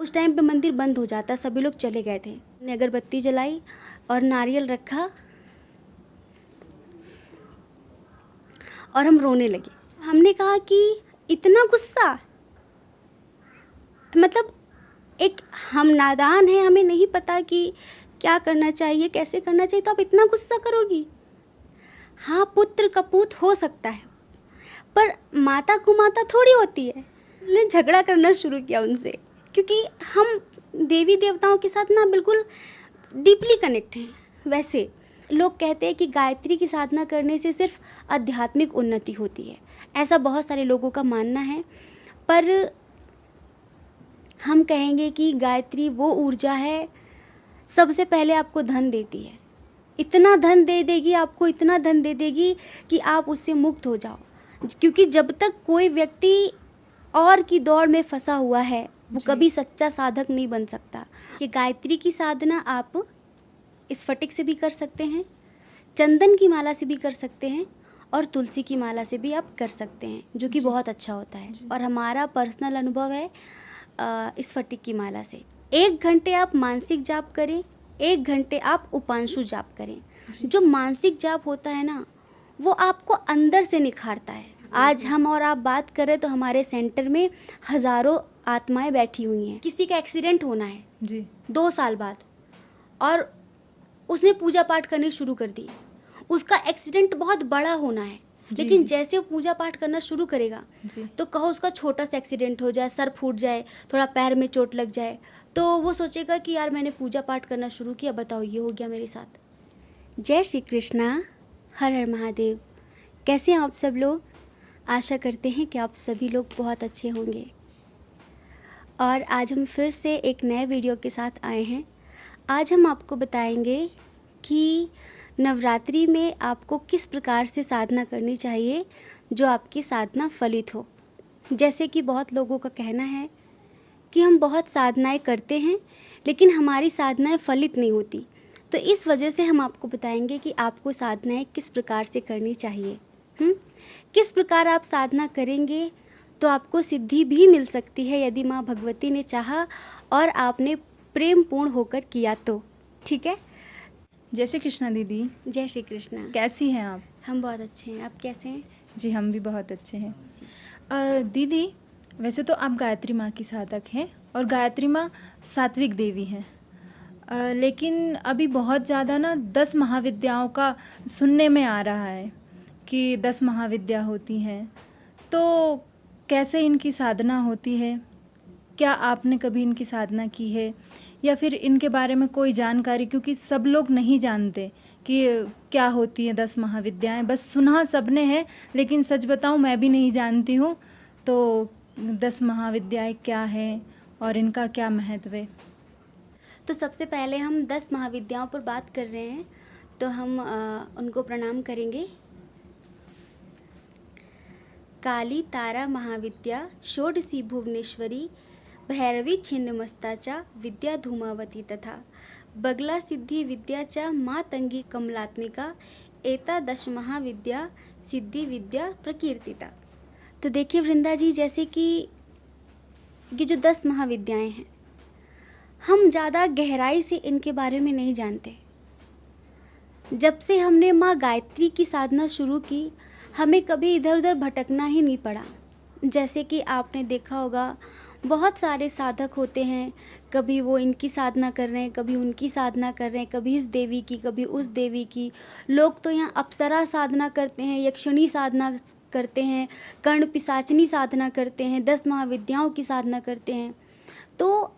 उस टाइम पे मंदिर बंद हो जाता, सभी लोग चले गए थे। ने अगरबत्ती जलाई और नारियल रखा और हम रोने लगे। हमने कहा कि इतना गुस्सा, मतलब एक हम नादान हैं, हमें नहीं पता कि क्या करना चाहिए, कैसे करना चाहिए, तो आप इतना गुस्सा करोगी। हाँ, पुत्र कपूत हो सकता है, पर माता कुमाता थोड़ी होती है। हमने झगड़ा करना शुरू किया उनसे, क्योंकि हम देवी देवताओं के साथ ना बिल्कुल डीपली कनेक्ट हैं। वैसे लोग कहते हैं कि गायत्री की साधना करने से सिर्फ आध्यात्मिक उन्नति होती है, ऐसा बहुत सारे लोगों का मानना है। पर हम कहेंगे कि गायत्री वो ऊर्जा है, सबसे पहले आपको धन देती है, इतना धन दे देगी आपको, इतना धन दे देगी कि आप उससे मुक्त हो जाओ। क्योंकि जब तक कोई व्यक्ति और की दौड़ में फंसा हुआ है, वो कभी सच्चा साधक नहीं बन सकता। कि गायत्री की साधना आप स्फटिक से भी कर सकते हैं, चंदन की माला से भी कर सकते हैं, और तुलसी की माला से भी आप कर सकते हैं, जो कि बहुत अच्छा होता है। और हमारा पर्सनल अनुभव है स्फटिक की माला से। 1 घंटे आप मानसिक जाप करें, 1 घंटे आप उपांशु जाप करें। जो मानसिक जाप होता है ना, वो आपको अंदर से निखारता है। आज हम और आप बात करें तो हमारे सेंटर में हज़ारों आत्माएं बैठी हुई हैं। किसी का एक्सीडेंट होना है जी 2 साल बाद, और उसने पूजा पाठ करनी शुरू कर दी। उसका एक्सीडेंट बहुत बड़ा होना है, लेकिन जैसे वो पूजा पाठ करना शुरू करेगा तो कहो उसका छोटा सा एक्सीडेंट हो जाए, सर फूट जाए, थोड़ा पैर में चोट लग जाए, तो वो सोचेगा कि यार मैंने पूजा पाठ करना शुरू किया, बताओ ये हो गया मेरे साथ। जय श्री कृष्णा, हर हर महादेव। कैसे हैं आप सब लोग? आशा करते हैं कि आप सभी लोग बहुत अच्छे होंगे। और आज हम फिर से एक नए वीडियो के साथ आए हैं। आज हम आपको बताएंगे कि नवरात्रि में आपको किस प्रकार से साधना करनी चाहिए जो आपकी साधना फलित हो। जैसे कि बहुत लोगों का कहना है कि हम बहुत साधनाएं करते हैं लेकिन हमारी साधनाएं फलित नहीं होती, तो इस वजह से हम आपको बताएंगे कि आपको साधनाएं किस प्रकार से करनी चाहिए। किस प्रकार आप साधना करेंगे तो आपको सिद्धि भी मिल सकती है, यदि माँ भगवती ने चाहा और आपने प्रेम पूर्ण होकर किया तो। ठीक है। जय श्री कृष्णा दीदी। जय श्री कृष्णा। कैसी हैं आप? हम बहुत अच्छे हैं, आप कैसे हैं? जी हम भी बहुत अच्छे हैं। दीदी, वैसे तो आप गायत्री माँ की साधक हैं और गायत्री माँ सात्विक देवी हैं, लेकिन अभी बहुत ज़्यादा ना 10 महाविद्याओं का सुनने में आ रहा है कि 10 महाविद्या होती हैं, तो कैसे इनकी साधना होती है? क्या आपने कभी इनकी साधना की है, या फिर इनके बारे में कोई जानकारी? क्योंकि सब लोग नहीं जानते कि क्या होती हैं 10 महाविद्याएं, बस सुना सबने है, लेकिन सच बताऊं मैं भी नहीं जानती हूं। तो 10 महाविद्याएं क्या हैं और इनका क्या महत्व है? तो सबसे पहले हम 10 महाविद्याओं पर बात कर रहे हैं, तो हम उनको प्रणाम करेंगे। काली तारा महाविद्या, षोडशी भुवनेश्वरी, भैरवी छिन्नमस्ताचा विद्या धूमावती तथा बगला सिद्धि विद्याचा मातंगी कमलात्मिका, एता 10 महाविद्या सिद्धि विद्या प्रकीर्तिता। तो देखिए वृंदा जी, जैसे कि ये जो 10 महाविद्याएं हैं, हम ज़्यादा गहराई से इनके बारे में नहीं जानते। जब से हमने माँ गायत्री की साधना शुरू की, हमें कभी इधर उधर भटकना ही नहीं पड़ा। जैसे कि आपने देखा होगा बहुत सारे साधक होते हैं, कभी वो इनकी साधना कर रहे हैं, कभी उनकी साधना कर रहे हैं, कभी इस देवी की, कभी उस देवी की। लोग तो यहाँ अप्सरा साधना करते हैं, यक्षिणी साधना करते हैं, कर्ण पिशाचनी साधना करते हैं, 10 महाविद्याओं की साधना करते हैं। तो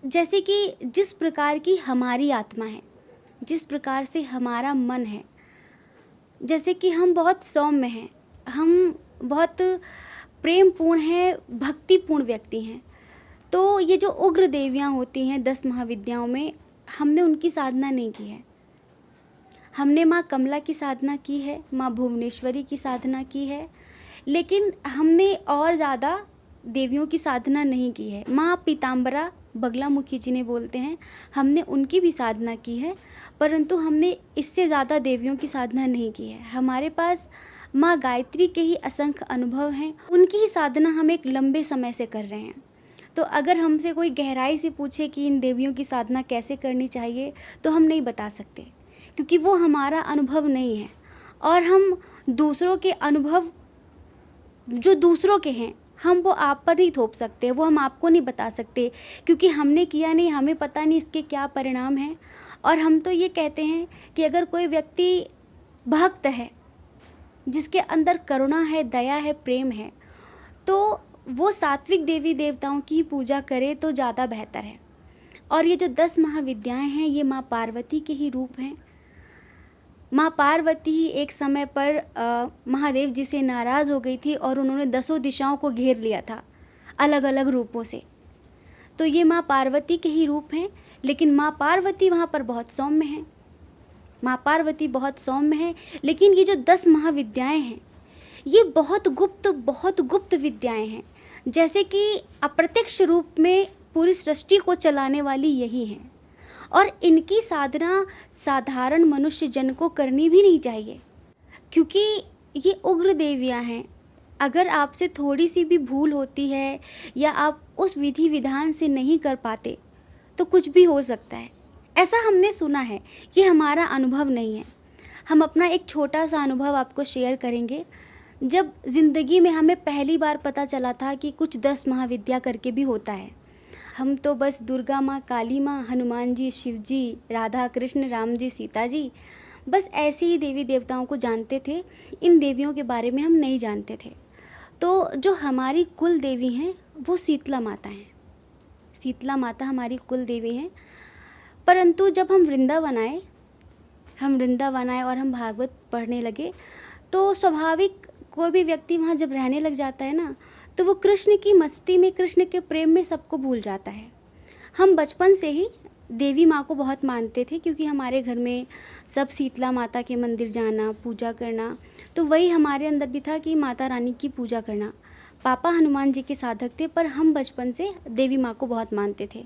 जैसे कि जिस प्रकार की हमारी आत्मा है, जिस प्रकार से हमारा मन है, जैसे कि हम बहुत सौम्य हैं, हम बहुत प्रेमपूर्ण हैं, भक्तिपूर्ण व्यक्ति हैं, तो ये जो उग्र देवियाँ होती हैं 10 महाविद्याओं में, हमने उनकी साधना नहीं की है। हमने माँ कमला की साधना की है, माँ भुवनेश्वरी की साधना की है, लेकिन हमने और ज़्यादा देवियों की साधना नहीं की है। माँ पीताम्बरा बगलामुखी जी ने बोलते हैं, हमने उनकी भी साधना की है, परंतु हमने इससे ज़्यादा देवियों की साधना नहीं की है। हमारे पास माँ गायत्री के ही असंख्य अनुभव हैं, उनकी ही साधना हम एक लंबे समय से कर रहे हैं। तो अगर हमसे कोई गहराई से पूछे कि इन देवियों की साधना कैसे करनी चाहिए, तो हम नहीं बता सकते, क्योंकि वो हमारा अनुभव नहीं है। और हम दूसरों के अनुभव जो दूसरों के हैं, हम वो आप पर नहीं थोप सकते, वो हम आपको नहीं बता सकते, क्योंकि हमने किया नहीं, हमें पता नहीं इसके क्या परिणाम हैं। और हम तो ये कहते हैं कि अगर कोई व्यक्ति भक्त है, जिसके अंदर करुणा है, दया है, प्रेम है, तो वो सात्विक देवी देवताओं की पूजा करे तो ज़्यादा बेहतर है। और ये जो 10 महाविद्याएं हैं, ये माँ पार्वती के ही रूप हैं। माँ पार्वती ही एक समय पर महादेव जी से नाराज़ हो गई थी और उन्होंने 10 दिशाओं को घेर लिया था अलग अलग रूपों से। तो ये माँ पार्वती के ही रूप हैं, लेकिन माँ पार्वती वहाँ पर बहुत सौम्य हैं। माँ पार्वती बहुत सौम्य है, लेकिन ये जो 10 महाविद्याएं हैं, ये बहुत गुप्त विद्याएं हैं। जैसे कि अप्रत्यक्ष रूप में पूरी सृष्टि को चलाने वाली यही हैं, और इनकी साधना साधारण मनुष्य जन को करनी भी नहीं चाहिए, क्योंकि ये उग्र देवियां हैं। अगर आपसे थोड़ी सी भी भूल होती है या आप उस विधि विधान से नहीं कर पाते, तो कुछ भी हो सकता है। ऐसा हमने सुना है, ये हमारा अनुभव नहीं है। हम अपना एक छोटा सा अनुभव आपको शेयर करेंगे। जब ज़िंदगी में हमें पहली बार पता चला था कि कुछ 10 महाविद्या करके भी होता है। हम तो बस दुर्गा माँ, काली माँ, हनुमान जी, शिव जी, राधा कृष्ण, राम जी, सीता जी, बस ऐसे ही देवी देवताओं को जानते थे। इन देवियों के बारे में हम नहीं जानते थे। तो जो हमारी कुल देवी हैं वो शीतला माता हैं। शीतला माता हमारी कुल देवी हैं। परंतु जब हम वृंदावन आए और हम भागवत पढ़ने लगे, तो स्वाभाविक कोई भी व्यक्ति वहाँ जब रहने लग जाता है ना, तो वो कृष्ण की मस्ती में, कृष्ण के प्रेम में सबको भूल जाता है। हम बचपन से ही देवी माँ को बहुत मानते थे, क्योंकि हमारे घर में सब शीतला माता के मंदिर जाना, पूजा करना, तो वही हमारे अंदर भी था कि माता रानी की पूजा करना। पापा हनुमान जी के साधक थे, पर हम बचपन से देवी माँ को बहुत मानते थे।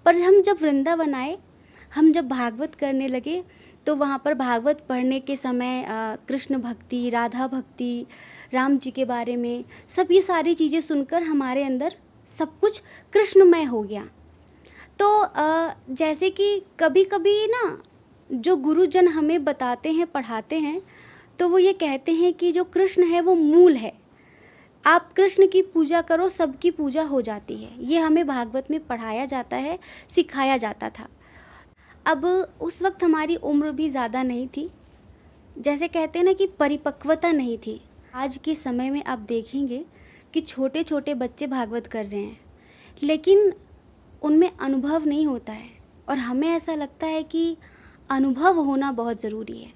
पर हम जब वृंदावन आए, हम जब भागवत करने लगे, तो वहाँ पर भागवत पढ़ने के समय कृष्ण भक्ति, राधा भक्ति, राम जी के बारे में सब ये सारी चीज़ें सुनकर हमारे अंदर सब कुछ कृष्णमय हो गया। तो जैसे कि कभी कभी ना जो गुरुजन हमें बताते हैं, पढ़ाते हैं, तो वो ये कहते हैं कि जो कृष्ण है वो मूल है, आप कृष्ण की पूजा करो, सबकी पूजा हो जाती है। ये हमें भागवत में पढ़ाया जाता है, सिखाया जाता था। अब उस वक्त हमारी उम्र भी ज़्यादा नहीं थी, जैसे कहते हैं ना कि परिपक्वता नहीं थी। आज के समय में आप देखेंगे कि छोटे छोटे बच्चे भागवत कर रहे हैं, लेकिन उनमें अनुभव नहीं होता है। और हमें ऐसा लगता है कि अनुभव होना बहुत ज़रूरी है,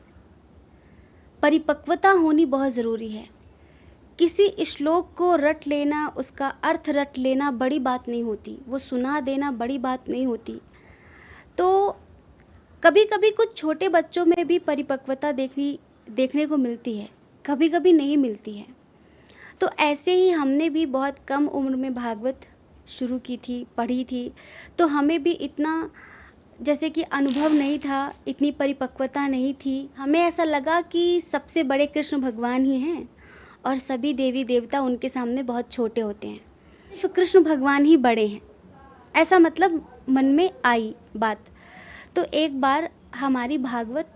परिपक्वता होनी बहुत ज़रूरी है। किसी श्लोक को रट लेना, उसका अर्थ रट लेना बड़ी बात नहीं होती, वो सुना देना बड़ी बात नहीं होती। तो कभी कभी कुछ छोटे बच्चों में भी परिपक्वता देखने को मिलती है, कभी कभी नहीं मिलती है। तो ऐसे ही हमने भी बहुत कम उम्र में भागवत शुरू की थी, पढ़ी थी, तो हमें भी इतना जैसे कि अनुभव नहीं था, इतनी परिपक्वता नहीं थी। हमें ऐसा लगा कि सबसे बड़े कृष्ण भगवान ही हैं और सभी देवी देवता उनके सामने बहुत छोटे होते हैं, तो कृष्ण भगवान ही बड़े हैं, ऐसा मतलब मन में आई बात। तो एक बार हमारी भागवत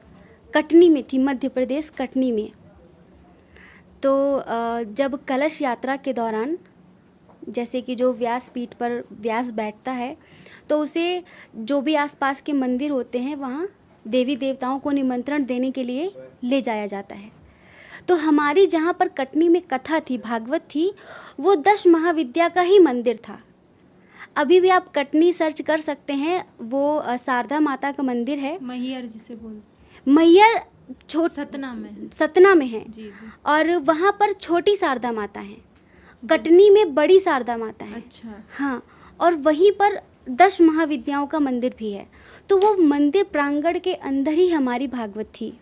कटनी में थी, मध्य प्रदेश कटनी में। तो जब कलश यात्रा के दौरान, जैसे कि जो व्यासपीठ पर व्यास बैठता है, तो उसे जो भी आसपास के मंदिर होते हैं वहाँ देवी देवताओं को निमंत्रण देने के लिए ले जाया जाता है। तो हमारी जहाँ पर कटनी में कथा थी, भागवत थी, वो 10 महाविद्या का ही मंदिर था। अभी भी आप कटनी सर्च कर सकते हैं, वो शारदा माता का मंदिर है। मैहर जिसे बोल, मैहर सतना में है जी। और वहाँ पर छोटी शारदा माता है, कटनी में बड़ी शारदा माता है। अच्छा। हाँ, और वहीं पर 10 महाविद्याओं का मंदिर भी है। तो वो मंदिर प्रांगण के अंदर ही हमारी भागवत थी।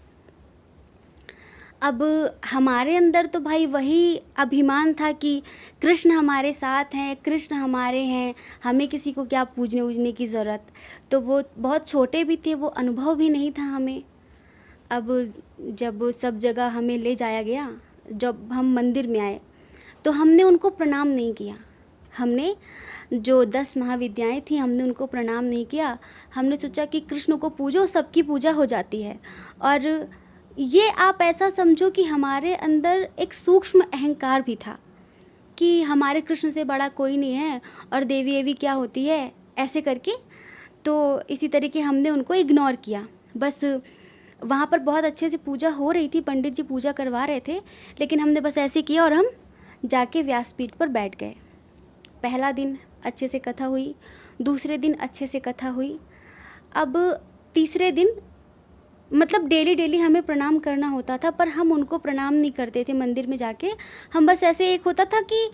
अब हमारे अंदर तो भाई वही अभिमान था कि कृष्ण हमारे साथ हैं, कृष्ण हमारे हैं, हमें किसी को क्या पूजने उजने की ज़रूरत। तो वो बहुत छोटे भी थे, वो अनुभव भी नहीं था हमें। अब जब सब जगह हमें ले जाया गया, जब हम मंदिर में आए, तो हमने उनको प्रणाम नहीं किया, हमने जो 10 महाविद्याएं थी, हमने उनको प्रणाम नहीं किया। हमने सोचा कि कृष्ण को पूजो, सबकी पूजा हो जाती है। और ये आप ऐसा समझो कि हमारे अंदर एक सूक्ष्म अहंकार भी था कि हमारे कृष्ण से बड़ा कोई नहीं है, और देवी एवी क्या होती है, ऐसे करके। तो इसी तरीके हमने उनको इग्नोर किया। बस वहाँ पर बहुत अच्छे से पूजा हो रही थी, पंडित जी पूजा करवा रहे थे, लेकिन हमने बस ऐसे किया और हम जाके व्यासपीठ पर बैठ गए। पहला दिन अच्छे से कथा हुई, दूसरे दिन अच्छे से कथा हुई। अब तीसरे दिन मतलब डेली डेली हमें प्रणाम करना होता था, पर हम उनको प्रणाम नहीं करते थे मंदिर में जाके। हम बस ऐसे, एक होता था कि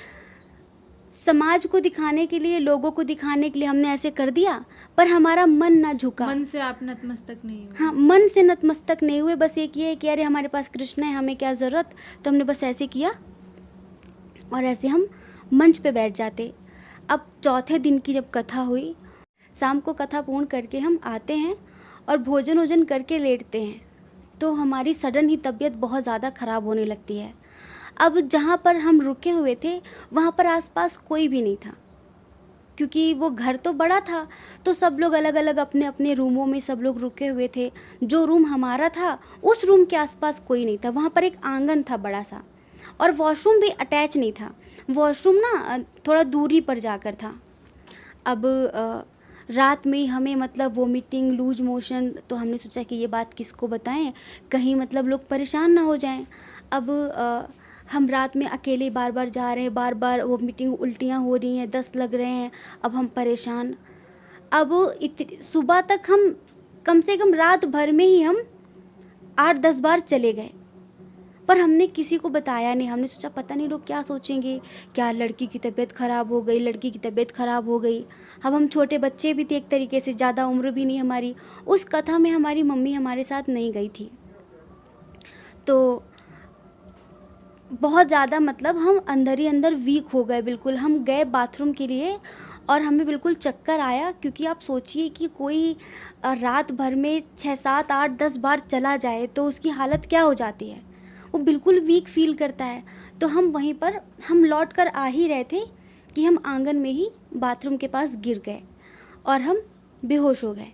समाज को दिखाने के लिए, लोगों को दिखाने के लिए हमने ऐसे कर दिया, पर हमारा मन ना झुका। मन से आप नतमस्तक नहीं हुए। हाँ, मन से नतमस्तक नहीं हुए। बस एक ये है कि अरे हमारे पास कृष्ण है, हमें क्या ज़रूरत। तो हमने बस ऐसे किया और ऐसे हम मंच पे बैठ जाते। अब चौथे दिन की जब कथा हुई, शाम को कथा पूर्ण करके हम आते हैं और भोजन वोजन करके लेटते हैं, तो हमारी सडन ही तबीयत बहुत ज़्यादा ख़राब होने लगती है। अब जहाँ पर हम रुके हुए थे वहाँ पर आसपास कोई भी नहीं था, क्योंकि वो घर तो बड़ा था, तो सब लोग अलग अलग अपने अपने रूमों में सब लोग रुके हुए थे। जो रूम हमारा था उस रूम के आसपास कोई नहीं था। वहाँ पर एक आंगन था बड़ा सा, और वॉशरूम भी अटैच नहीं था। वॉशरूम ना थोड़ा दूरी पर जाकर था। अब रात में हमें मतलब वोमिटिंग, लूज मोशन, तो हमने सोचा कि ये बात किसको बताएं, कहीं मतलब लोग परेशान ना हो जाएं। अब हम रात में अकेले बार बार जा रहे हैं, बार बार वोमिटिंग, उल्टियाँ हो रही हैं, दस्त लग रहे हैं। अब हम परेशान। अब सुबह तक हम कम से कम रात भर में ही हम 8-10 बार चले गए, पर हमने किसी को बताया नहीं। हमने सोचा पता नहीं लोग क्या सोचेंगे, क्या लड़की की तबीयत ख़राब हो गई, लड़की की तबीयत ख़राब हो गई। अब हम छोटे बच्चे भी थे एक तरीके से, ज़्यादा उम्र भी नहीं हमारी। उस कथा में हमारी मम्मी हमारे साथ नहीं गई थी, तो बहुत ज़्यादा मतलब हम अंदर ही अंदर वीक हो गए बिल्कुल। हम गए बाथरूम के लिए और हमें बिल्कुल चक्कर आया, क्योंकि आप सोचिए कि कोई रात भर में 6, 7, 8, 10 बार चला जाए तो उसकी हालत क्या हो जाती है, वो बिल्कुल वीक फील करता है। तो हम वहीं पर, हम लौट कर आ ही रहे थे कि हम आंगन में ही बाथरूम के पास गिर गए और हम बेहोश हो गए।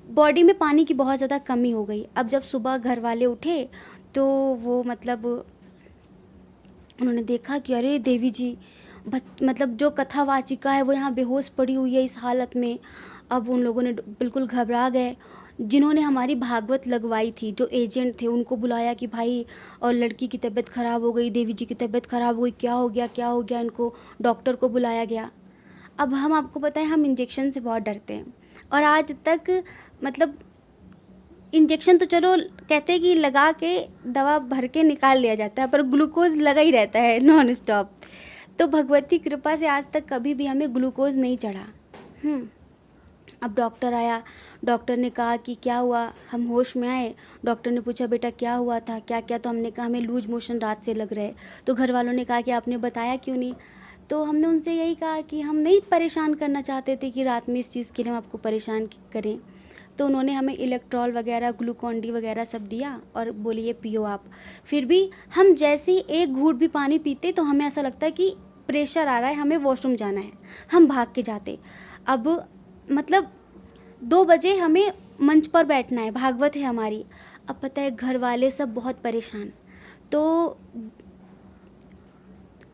बॉडी में पानी की बहुत ज़्यादा कमी हो गई। अब जब सुबह घर वाले उठे तो वो मतलब उन्होंने देखा कि अरे देवी जी, मतलब जो कथावाचिका है वो यहाँ बेहोश पड़ी हुई है इस हालत में। अब उन लोगों ने बिल्कुल घबरा गए। जिन्होंने हमारी भागवत लगवाई थी, जो एजेंट थे, उनको बुलाया कि भाई और लड़की की तबीयत ख़राब हो गई, देवी जी की तबीयत ख़राब हो गई, क्या हो गया क्या हो गया। इनको डॉक्टर को बुलाया गया। अब हम आपको बताएं, हम इंजेक्शन से बहुत डरते हैं, और आज तक मतलब इंजेक्शन तो चलो कहते हैं कि लगा के दवा भर के निकाल लिया जाता है, पर ग्लूकोज लगा ही रहता है नॉन स्टॉप। तो भगवती कृपा से आज तक कभी भी हमें ग्लूकोज नहीं चढ़ा। अब डॉक्टर आया, डॉक्टर ने कहा कि क्या हुआ। हम होश में आए, डॉक्टर ने पूछा बेटा क्या हुआ था, क्या क्या। तो हमने कहा हमें लूज मोशन रात से लग रहे। तो घर वालों ने कहा कि आपने बताया क्यों नहीं। तो हमने उनसे यही कहा कि हम नहीं परेशान करना चाहते थे कि रात में इस चीज़ के लिए हम आपको परेशान करें। तो उन्होंने हमें इलेक्ट्रॉल वगैरह, ग्लूकॉन डी वगैरह सब दिया और बोले ये पियो आप। फिर भी हम जैसे ही एक घूंट भी पानी पीते तो हमें ऐसा लगता है कि प्रेशर आ रहा है, हमें वॉशरूम जाना है। हम भाग के जाते। अब मतलब 2 बजे हमें मंच पर बैठना है, भागवत है हमारी। अब पता है घर वाले सब बहुत परेशान। तो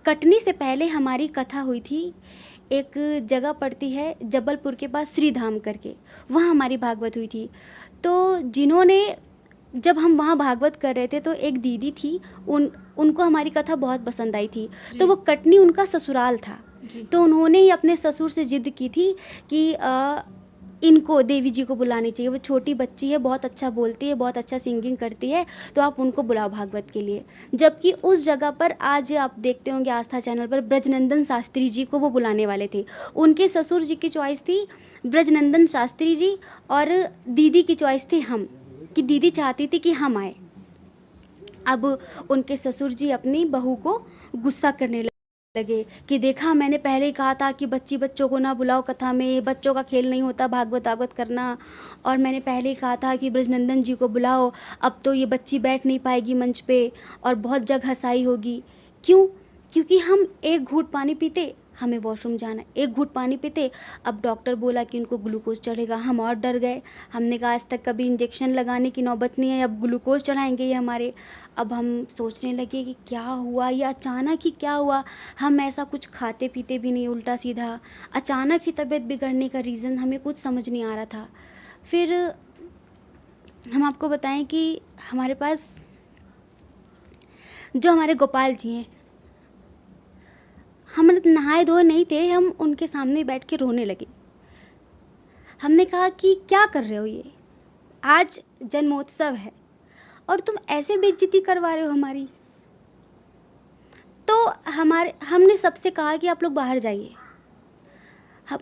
कटनी से पहले हमारी कथा हुई थी, एक जगह पड़ती है जबलपुर के पास श्रीधाम करके, वहाँ हमारी भागवत हुई थी। तो जिन्होंने, जब हम वहाँ भागवत कर रहे थे तो एक दीदी थी, उनको हमारी कथा बहुत पसंद आई थी। तो वो कटनी उनका ससुराल था। तो उन्होंने ही अपने ससुर से जिद की थी कि इनको, देवी जी को बुलानी चाहिए। वो छोटी बच्ची है, बहुत अच्छा बोलती है, बहुत अच्छा सिंगिंग करती है, तो आप उनको बुलाओ भागवत के लिए। जबकि उस जगह पर आज आप देखते होंगे आस्था चैनल पर ब्रजनंदन शास्त्री जी को वो बुलाने वाले थे। उनके ससुर जी की चॉइस थी ब्रजनंदन शास्त्री जी, और दीदी की चॉइस थी हम, कि दीदी चाहती थी कि हम आए। अब उनके ससुर जी अपनी बहू को गुस्सा करने लगे कि देखा, मैंने पहले ही कहा था कि बच्चों को ना बुलाओ कथा में, बच्चों का खेल नहीं होता भागवत करना। और मैंने पहले ही कहा था कि ब्रजनंदन जी को बुलाओ, अब तो ये बच्ची बैठ नहीं पाएगी मंच पे और बहुत जग हंसाई होगी। क्यों? क्योंकि हम एक घूंट पानी पीते हमें वॉशरूम जाना है, एक घूंट पानी पीते, अब डॉक्टर बोला कि उनको ग्लूकोज चढ़ेगा। हम और डर गए, हमने कहा आज तक कभी इंजेक्शन लगाने की नौबत नहीं है, अब ग्लूकोज चढ़ाएंगे ये हमारे। अब हम सोचने लगे कि क्या हुआ, ये अचानक ही क्या हुआ। हम ऐसा कुछ खाते पीते भी नहीं, उल्टा सीधा, अचानक ही तबीयत बिगड़ने का रीज़न हमें कुछ समझ नहीं आ रहा था। फिर हम आपको बताएं कि हमारे पास जो हमारे गोपाल जी हैं, हम नहाए धोए नहीं थे, हम उनके सामने बैठ के रोने लगे। हमने कहा कि क्या कर रहे हो, ये आज जन्मोत्सव है और तुम ऐसे बेइज्जती करवा रहे हो हमारी। तो हमने सबसे कहा कि आप लोग बाहर जाइए।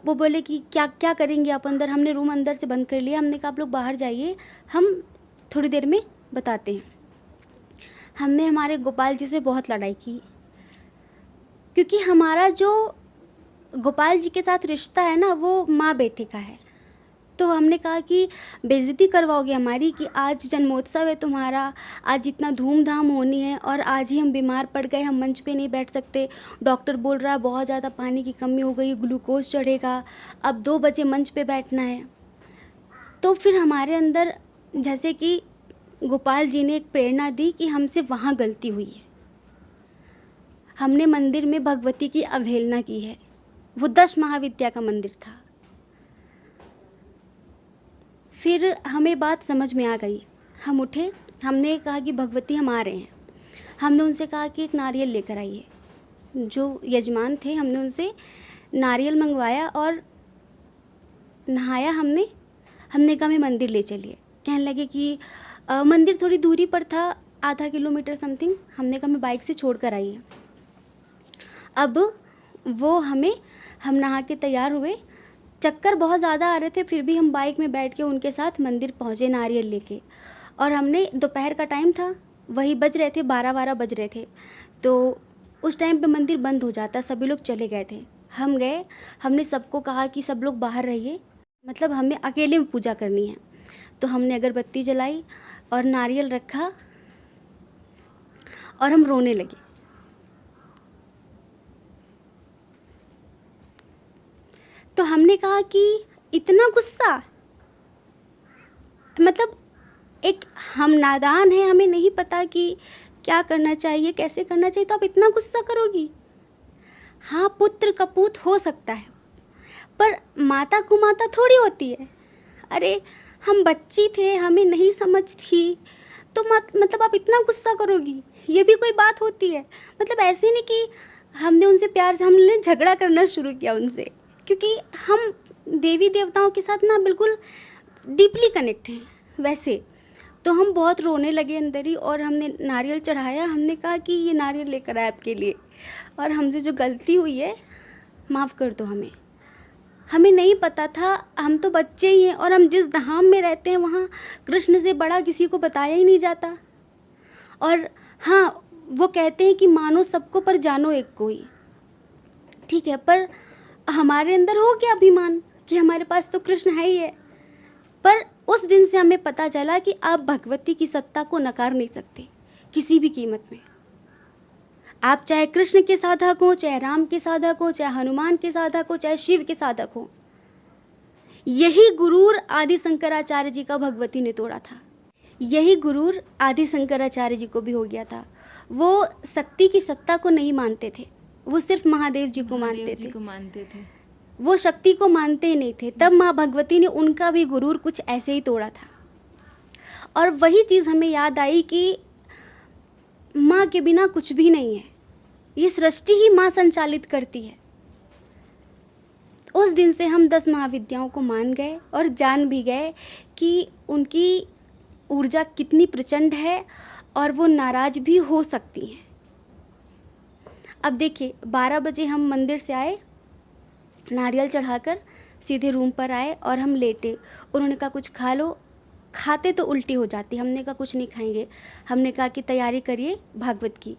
वो बोले कि क्या क्या करेंगे आप अंदर। हमने रूम अंदर से बंद कर लिया। हमने कहा आप लोग बाहर जाइए, हम थोड़ी देर में बताते हैं। हमने हमारे गोपाल जी से बहुत लड़ाई की, क्योंकि हमारा जो गोपाल जी के साथ रिश्ता है ना, वो माँ बेटे का है। तो हमने कहा कि बेइज्जती करवाओगे हमारी, कि आज जन्मोत्सव है तुम्हारा, आज इतना धूमधाम होनी है और आज ही हम बीमार पड़ गए, हम मंच पे नहीं बैठ सकते। डॉक्टर बोल रहा है बहुत ज़्यादा पानी की कमी हो गई, ग्लूकोज चढ़ेगा, अब 2 बजे मंच पे बैठना है। तो फिर हमारे अंदर जैसे कि गोपाल जी ने एक प्रेरणा दी कि हमसे वहाँ गलती हुई है, हमने मंदिर में भगवती की अवहेलना की है। वो 10 महाविद्या का मंदिर था। फिर हमें बात समझ में आ गई, हम उठे, हमने कहा कि भगवती हम आ रहे हैं। हमने उनसे कहा कि एक नारियल लेकर आइए। जो यजमान थे, हमने उनसे नारियल मंगवाया और नहाया। हमने कहा हमें मंदिर ले चलिए। कहने लगे कि मंदिर थोड़ी दूरी पर था, आधा किलोमीटर समथिंग। हमने कहा हमें बाइक से छोड़ कर आइए। अब वो हम नहा के तैयार हुए, चक्कर बहुत ज़्यादा आ रहे थे, फिर भी हम बाइक में बैठ के उनके साथ मंदिर पहुँचे नारियल लेके। और हमने दोपहर का टाइम था, वही बज रहे थे 12 बज रहे थे। तो उस टाइम पे मंदिर बंद हो जाता, सभी लोग चले गए थे। हम गए, हमने सबको कहा कि सब लोग बाहर रहिए, मतलब हमें अकेले में पूजा करनी है। तो हमने अगरबत्ती जलाई और नारियल रखा और हम रोने लगे। तो हमने कहा कि इतना गुस्सा, मतलब एक हम नादान हैं, हमें नहीं पता कि क्या करना चाहिए, कैसे करना चाहिए, तो आप इतना गुस्सा करोगी। हाँ, पुत्र कपूत हो सकता है, पर माता कुमाता थोड़ी होती है। अरे हम बच्ची थे, हमें नहीं समझ थी, तो मतलब आप इतना गुस्सा करोगी, ये भी कोई बात होती है। मतलब ऐसे नहीं कि हमने उनसे प्यार से, हमने झगड़ा करना शुरू किया उनसे, क्योंकि हम देवी देवताओं के साथ ना बिल्कुल डीपली कनेक्ट हैं वैसे। तो हम बहुत रोने लगे अंदर ही, और हमने नारियल चढ़ाया। हमने कहा कि ये नारियल लेकर आए आपके लिए, और हमसे जो गलती हुई है माफ़ कर दो हमें नहीं पता था, हम तो बच्चे ही हैं, और हम जिस धाम में रहते हैं वहाँ कृष्ण से बड़ा किसी को बताया ही नहीं जाता। और हाँ, वो कहते हैं कि मानो सबको पर जानो एक को ही, ठीक है, पर हमारे अंदर हो गया अभिमान कि हमारे पास तो कृष्ण है ही है। पर उस दिन से हमें पता चला कि आप भगवती की सत्ता को नकार नहीं सकते किसी भी कीमत में। आप चाहे कृष्ण के साधक हो, चाहे राम के साधक हो, चाहे हनुमान के साधक हो, चाहे शिव के साधक हो। यही गुरूर आदि शंकराचार्य जी का भगवती ने तोड़ा था। यही गुरूर आदि शंकराचार्य जी को भी हो गया था। वो शक्ति की सत्ता को नहीं मानते थे, वो सिर्फ महादेव जी को मानते थे। वो शक्ति को मानते ही नहीं थे। तब माँ भगवती ने उनका भी गुरूर कुछ ऐसे ही तोड़ा था। और वही चीज़ हमें याद आई कि माँ के बिना कुछ भी नहीं है, ये सृष्टि ही माँ संचालित करती है। उस दिन से हम 10 महाविद्याओं को मान गए और जान भी गए कि उनकी ऊर्जा कितनी प्रचंड है और वो नाराज भी हो सकती हैं। अब देखिए, 12 बजे हम मंदिर से आए, नारियल चढ़ाकर सीधे रूम पर आए और हम लेटे। उन्होंने कहा कुछ खा लो, खाते तो उल्टी हो जाती। हमने कहा कुछ नहीं खाएंगे। हमने कहा कि तैयारी करिए भागवत की,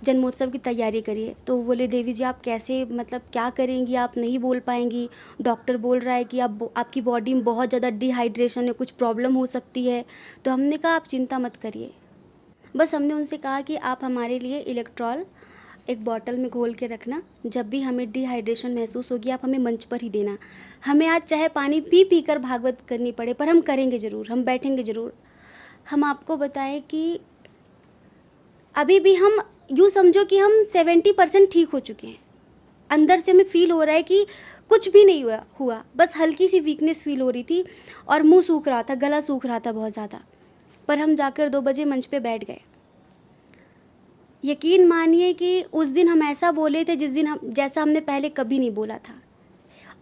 जन्मोत्सव की तैयारी करिए। तो वो बोले देवी जी आप कैसे, मतलब क्या करेंगी, आप नहीं बोल पाएंगी, डॉक्टर बोल रहा है कि आपकी बॉडी में बहुत ज़्यादा डिहाइड्रेशन है, कुछ प्रॉब्लम हो सकती है। तो हमने कहा आप चिंता मत करिए। बस हमने उनसे कहा कि आप हमारे लिए इलेक्ट्रॉल एक बॉटल में घोल के रखना। जब भी हमें डिहाइड्रेशन महसूस होगी आप हमें मंच पर ही देना। हमें आज चाहे पानी पी पी कर भागवत करनी पड़े, पर हम करेंगे ज़रूर, हम बैठेंगे ज़रूर। हम आपको बताएं कि अभी भी हम यूँ समझो कि हम 70% ठीक हो चुके हैं। अंदर से हमें फील हो रहा है कि कुछ भी नहीं हुआ, बस हल्की सी वीकनेस फील हो रही थी और मुंह सूख रहा था, गला सूख रहा था बहुत ज़्यादा। पर हम जाकर 2 बजे मंच पे बैठ गए। यकीन मानिए कि उस दिन हम ऐसा बोले थे जैसा हमने पहले कभी नहीं बोला था।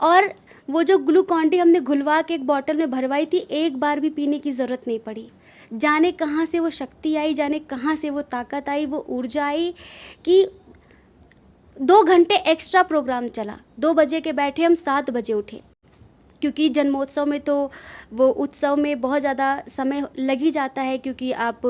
और वो जो ग्लूकॉन डी हमने घुलवा के एक बॉटल में भरवाई थी, एक बार भी पीने की ज़रूरत नहीं पड़ी। जाने कहाँ से वो शक्ति आई, जाने कहाँ से वो ताकत आई, वो ऊर्जा आई कि 2 घंटे एक्स्ट्रा प्रोग्राम चला। 2 बजे के बैठे हम 7 बजे उठे, क्योंकि जन्मोत्सव में तो वो उत्सव में बहुत ज़्यादा समय लग ही जाता है, क्योंकि आप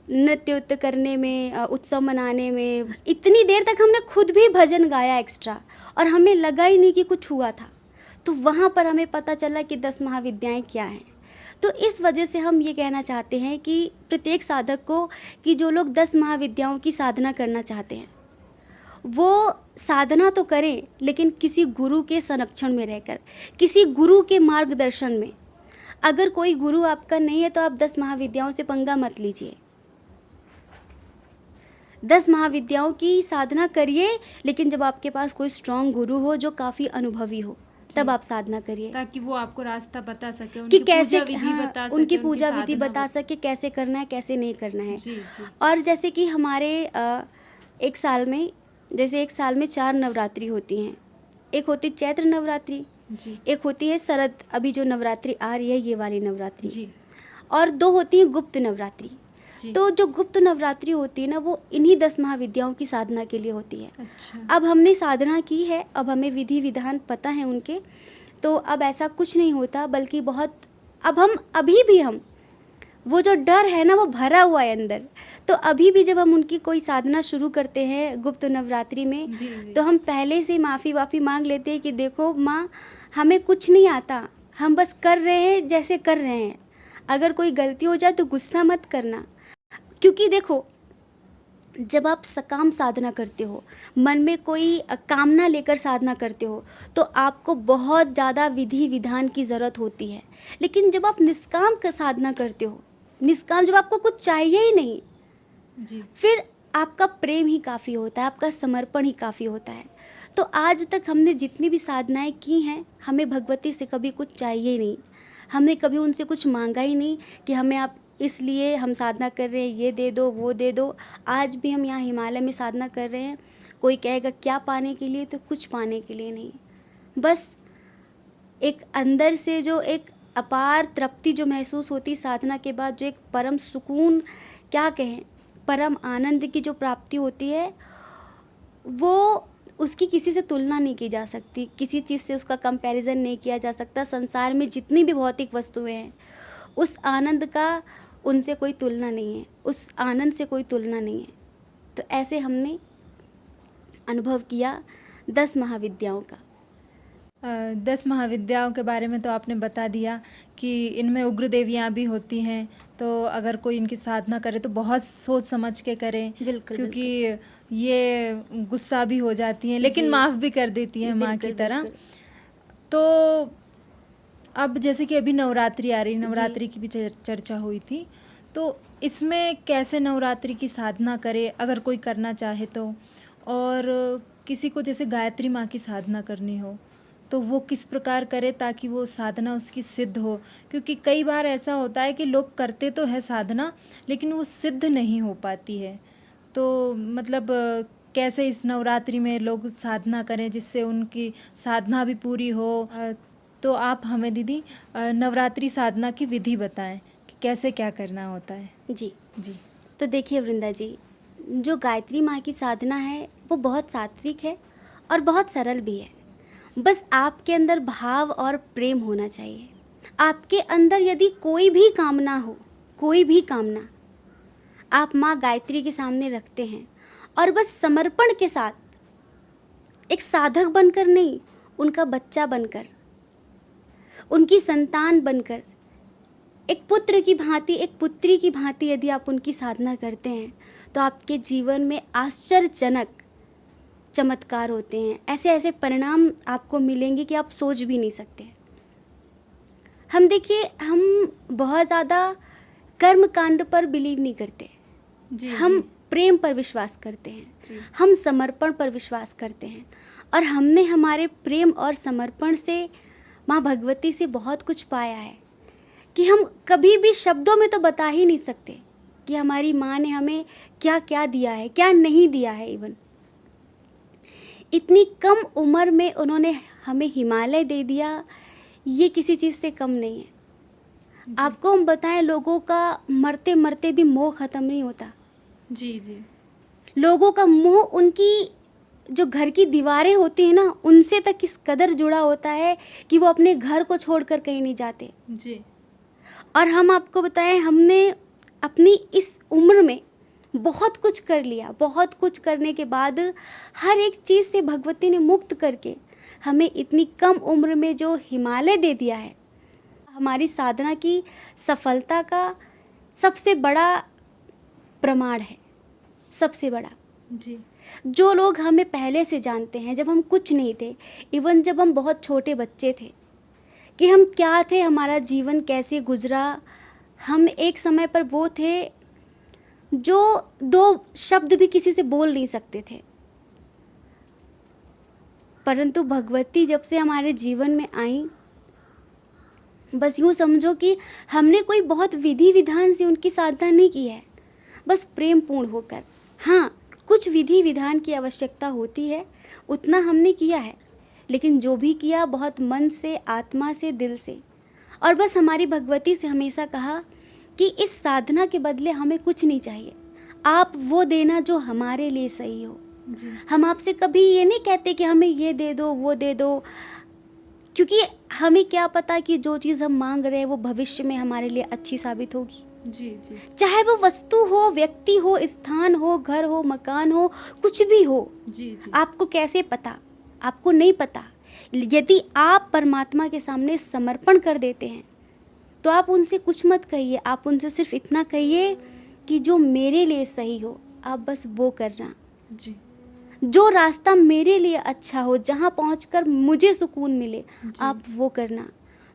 नृत्य उत्य करने में, उत्सव मनाने में इतनी देर तक हमने खुद भी भजन गाया एक्स्ट्रा, और हमें लगा ही नहीं कि कुछ हुआ था। तो वहाँ पर हमें पता चला कि 10 महाविद्याएं क्या हैं। तो इस वजह से हम ये कहना चाहते हैं कि प्रत्येक साधक को, कि जो लोग 10 महाविद्याओं की साधना करना चाहते हैं वो साधना तो करें, लेकिन किसी गुरु के संरक्षण में रहकर, किसी गुरु के मार्गदर्शन में। अगर कोई गुरु आपका नहीं है तो आप 10 महाविद्याओं से पंगा मत लीजिए। 10 महाविद्याओं की साधना करिए, लेकिन जब आपके पास कोई स्ट्रांग गुरु हो जो काफ़ी अनुभवी हो, तब आप साधना करिए, ताकि वो आपको रास्ता बता सके, कि कैसे, उनकी पूजा विधि साधना बता सके, कैसे करना है कैसे नहीं करना है। जी जी। और जैसे कि हमारे एक साल में 4 नवरात्रि होती हैं। एक होती चैत्र नवरात्रि जी एक होती है शरद, अभी जो नवरात्रि आ रही है ये वाली नवरात्रि, जी और 2 होती हैं गुप्त नवरात्रि। जी। तो जो गुप्त नवरात्रि होती है ना, वो इन्हीं 10 महाविद्याओं की साधना के लिए होती है। अच्छा। अब हमने साधना की है, अब हमें विधि विधान पता है उनके, तो अब ऐसा कुछ नहीं होता, बल्कि बहुत अब हम अभी भी हम वो जो डर है ना वो भरा हुआ है अंदर। तो अभी भी जब हम उनकी कोई साधना शुरू करते हैं गुप्त नवरात्रि में, जी जी। तो हम पहले से माफ़ी मांग लेते हैं कि देखो माँ, हमें कुछ नहीं आता, हम बस कर रहे हैं जैसे कर रहे हैं। अगर कोई गलती हो जाए तो गुस्सा मत करना, क्योंकि देखो जब आप सकाम साधना करते हो, मन में कोई कामना लेकर साधना करते हो, तो आपको बहुत ज़्यादा विधि विधान की ज़रूरत होती है। लेकिन जब आप निष्काम का साधना करते हो, निष्काम, जब आपको कुछ चाहिए ही नहीं, जी फिर आपका प्रेम ही काफ़ी होता है, आपका समर्पण ही काफ़ी होता है। तो आज तक हमने जितनी भी साधनाएं की हैं, हमें भगवती से कभी कुछ चाहिए ही नहीं, हमने कभी उनसे कुछ मांगा ही नहीं कि हमें आप इसलिए हम साधना कर रहे हैं, ये दे दो वो दे दो। आज भी हम यहाँ हिमालय में साधना कर रहे हैं, कोई कहेगा क्या पाने के लिए, तो कुछ पाने के लिए नहीं, बस एक अंदर से जो एक अपार तृप्ति जो महसूस होती साधना के बाद, जो एक परम सुकून, क्या कहें, परम आनंद की जो प्राप्ति होती है, वो उसकी किसी से तुलना नहीं की जा सकती, किसी चीज़ से उसका कंपैरिजन नहीं किया जा सकता। संसार में जितनी भी भौतिक वस्तुएं हैं, उस आनंद का उनसे कोई तुलना नहीं है, उस आनंद से कोई तुलना नहीं है। तो ऐसे हमने अनुभव किया 10 महाविद्याओं का। 10 महाविद्याओं के बारे में तो आपने बता दिया कि इनमें उग्र देवियाँ भी होती हैं, तो अगर कोई इनकी साधना करे तो बहुत सोच समझ के करें, बिल्कुल, क्योंकि ये गुस्सा भी हो जाती हैं लेकिन माफ़ भी कर देती हैं माँ की तरह। तो अब जैसे कि अभी नवरात्रि आ रही, नवरात्रि की भी चर्चा हुई थी, तो इसमें कैसे नवरात्रि की साधना करे अगर कोई करना चाहे तो, और किसी को जैसे गायत्री माँ की साधना करनी हो तो वो किस प्रकार करे ताकि वो साधना उसकी सिद्ध हो, क्योंकि कई बार ऐसा होता है कि लोग करते तो है साधना लेकिन वो सिद्ध नहीं हो पाती है। तो मतलब कैसे इस नवरात्रि में लोग साधना करें जिससे उनकी साधना भी पूरी हो। तो आप हमें दीदी नवरात्रि साधना की विधि बताएं कि कैसे क्या करना होता है। जी जी। तो देखिए वृंदा जी, जो गायत्री माँ की साधना है वो बहुत सात्विक है और बहुत सरल भी है। बस आपके अंदर भाव और प्रेम होना चाहिए। आपके अंदर यदि कोई भी कामना हो, कोई भी कामना, आप माँ गायत्री के सामने रखते हैं और बस समर्पण के साथ, एक साधक बनकर नहीं, उनका बच्चा बनकर, उनकी संतान बनकर, एक पुत्र की भांति, एक पुत्री की भांति यदि आप उनकी साधना करते हैं तो आपके जीवन में आश्चर्यजनक चमत्कार होते हैं। ऐसे ऐसे परिणाम आपको मिलेंगे कि आप सोच भी नहीं सकते। हम देखिए, हम बहुत ज़्यादा कर्म कांड पर बिलीव नहीं करते, जी हम जी प्रेम पर विश्वास करते हैं, जी हम समर्पण पर विश्वास करते हैं। और हमने हमारे प्रेम और समर्पण से माँ भगवती से बहुत कुछ पाया है कि हम कभी भी शब्दों में तो बता ही नहीं सकते कि हमारी माँ ने हमें क्या क्या दिया है, क्या नहीं दिया है। इवन इतनी कम उम्र में उन्होंने हमें हिमालय दे दिया, ये किसी चीज़ से कम नहीं है। आपको हम बताएं, लोगों का मरते मरते भी मोह ख़त्म नहीं होता। जी जी लोगों का मोह उनकी जो घर की दीवारें होती हैं ना, उनसे तक इस कदर जुड़ा होता है कि वो अपने घर को छोड़कर कहीं नहीं जाते। जी और हम आपको बताएं, हमने अपनी इस उम्र में बहुत कुछ कर लिया। बहुत कुछ करने के बाद हर एक चीज़ से भगवती ने मुक्त करके हमें इतनी कम उम्र में जो हिमालय दे दिया है, हमारी साधना की सफलता का सबसे बड़ा प्रमाण है, सबसे बड़ा। जी जो लोग हमें पहले से जानते हैं, जब हम कुछ नहीं थे, इवन जब हम बहुत छोटे बच्चे थे, कि हम क्या थे, हमारा जीवन कैसे गुजरा, हम एक समय पर वो थे जो 2 शब्द भी किसी से बोल नहीं सकते थे। परंतु भगवती जब से हमारे जीवन में आई, बस यूँ समझो कि हमने कोई बहुत विधि विधान से उनकी साधना नहीं की है, बस प्रेम पूर्ण होकर। हाँ, कुछ विधि विधान की आवश्यकता होती है, उतना हमने किया है, लेकिन जो भी किया बहुत मन से, आत्मा से, दिल से। और बस हमारी भगवती से हमेशा कहा कि इस साधना के बदले हमें कुछ नहीं चाहिए, आप वो देना जो हमारे लिए सही हो। जी हम आपसे कभी ये नहीं कहते कि हमें ये दे दो, वो दे दो, क्योंकि हमें क्या पता कि जो चीज़ हम मांग रहे हैं वो भविष्य में हमारे लिए अच्छी साबित होगी। जी जी चाहे वो वस्तु हो, व्यक्ति हो, स्थान हो, घर हो, मकान हो, कुछ भी हो। जी जी आपको कैसे पता? आपको नहीं पता। यदि आप परमात्मा के सामने समर्पण कर देते हैं तो आप उनसे कुछ मत कहिए, आप उनसे सिर्फ इतना कहिए कि जो मेरे लिए सही हो, आप बस वो करना। जी जो रास्ता मेरे लिए अच्छा हो, जहाँ पहुँचकर मुझे सुकून मिले, आप वो करना।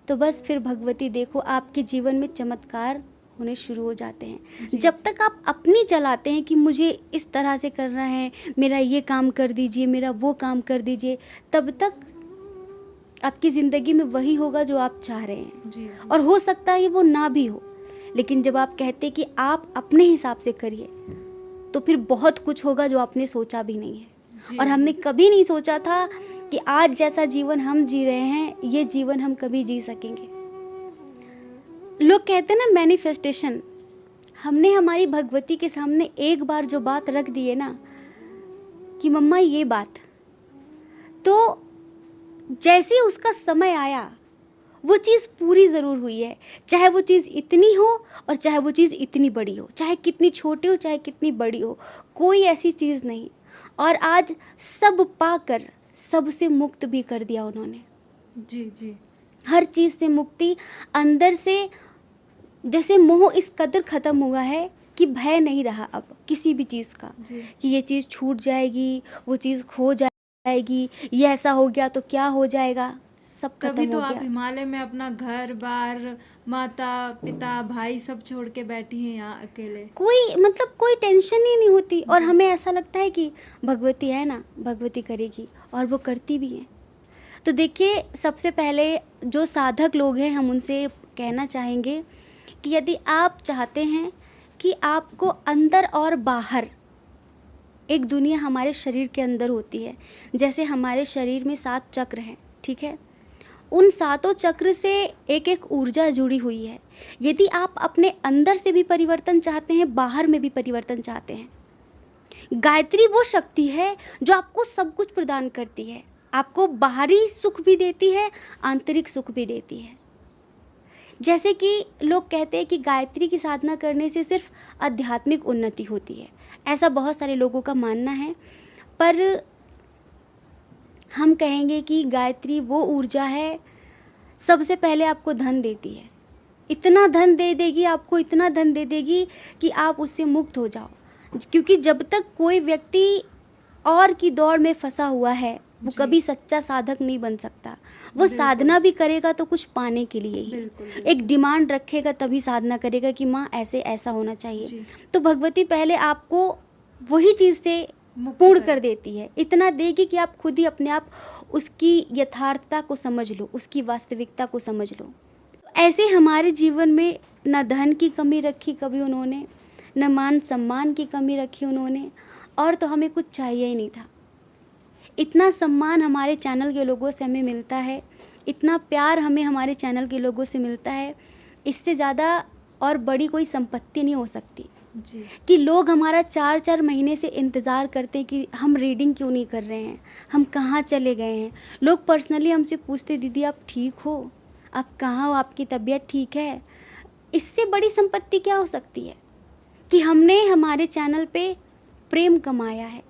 तो बस फिर भगवती देखो, आपके जीवन में चमत्कार होने शुरू हो जाते हैं। जी, जब तक आप अपनी चलाते हैं कि मुझे इस तरह से करना है, मेरा ये काम कर दीजिए, मेरा वो काम कर दीजिए, तब तक आपकी ज़िंदगी में वही होगा जो आप चाह रहे हैं। जी और हो सकता है वो ना भी हो, लेकिन जब आप कहते कि आप अपने हिसाब से करिए, तो फिर बहुत कुछ होगा जो आपने सोचा भी नहीं है। जी और हमने कभी नहीं सोचा था कि आज जैसा जीवन हम जी रहे हैं, ये जीवन हम कभी जी सकेंगे। लोग कहते हैं ना मैनिफेस्टेशन, हमने हमारी भगवती के सामने एक बार जो बात रख दी है ना कि मम्मा ये बात, तो जैसे उसका समय आया वो चीज़ पूरी ज़रूर हुई है। चाहे वो चीज़ इतनी हो और चाहे वो चीज़ इतनी बड़ी हो, चाहे कितनी छोटी हो, चाहे कितनी बड़ी हो, कोई ऐसी चीज़ नहीं। और आज सब पाकर सबसे मुक्त भी कर दिया उन्होंने। जी जी हर चीज़ से मुक्ति, अंदर से जैसे मोह इस कदर ख़त्म हुआ है कि भय नहीं रहा अब किसी भी चीज़ का, जी कि ये चीज़ छूट जाएगी, वो चीज़ खो जाएगी, ये ऐसा हो गया तो क्या हो जाएगा, सब कभी खत्म तो हो आप गया। हिमालय में अपना घर बार, माता पिता भाई सब छोड़ के बैठी हैं यहाँ अकेले। कोई मतलब कोई टेंशन ही नहीं होती। और हमें ऐसा लगता है कि भगवती है ना, भगवती करेगी, और वो करती भी हैं। तो देखिए, सबसे पहले जो साधक लोग हैं, हम उनसे कहना चाहेंगे कि यदि आप चाहते हैं कि आपको अंदर और बाहर एक दुनिया हमारे शरीर के अंदर होती है, जैसे हमारे शरीर में 7 चक्र हैं, ठीक है, उन 7 चक्र से एक एक ऊर्जा जुड़ी हुई है। यदि आप अपने अंदर से भी परिवर्तन चाहते हैं, बाहर में भी परिवर्तन चाहते हैं, गायत्री वो शक्ति है जो आपको सब कुछ प्रदान करती है, आपको बाहरी सुख भी देती है, आंतरिक सुख भी देती है। जैसे कि लोग कहते हैं कि गायत्री की साधना करने से सिर्फ आध्यात्मिक उन्नति होती है, ऐसा बहुत सारे लोगों का मानना है। पर हम कहेंगे कि गायत्री वो ऊर्जा है, सबसे पहले आपको धन देती है, इतना धन दे देगी आपको, इतना धन दे देगी कि आप उससे मुक्त हो जाओ। क्योंकि जब तक कोई व्यक्ति और की दौड़ में फंसा हुआ है वो जी। कभी सच्चा साधक नहीं बन सकता। वो बिल्कुल। साधना भी करेगा तो कुछ पाने के लिए ही, बिल्कुल, एक डिमांड रखेगा तभी साधना करेगा कि माँ ऐसे ऐसा होना चाहिए। जी। तो भगवती पहले आपको वही चीज़ से मुक्त पूर्ण कर- कर देती है, इतना देगी कि आप खुद ही अपने आप उसकी यथार्थता को समझ लो, उसकी वास्तविकता को समझ लो। ऐसे हमारे जीवन में न धन की कमी रखी कभी उन्होंने, न मान सम्मान की कमी रखी उन्होंने, और तो हमें कुछ चाहिए ही नहीं था। इतना सम्मान हमारे चैनल के लोगों से हमें मिलता है, इतना प्यार हमें हमारे चैनल के लोगों से मिलता है, इससे ज़्यादा और बड़ी कोई संपत्ति नहीं हो सकती। जी। कि लोग हमारा 4-4 महीने से इंतज़ार करते हैं कि हम रीडिंग क्यों नहीं कर रहे हैं, हम कहाँ चले गए हैं। लोग पर्सनली हमसे पूछते, दीदी आप ठीक हो, आप कहाँ हो, आपकी तबीयत ठीक है। इससे बड़ी संपत्ति क्या हो सकती है कि हमने हमारे चैनल पे प्रेम कमाया है।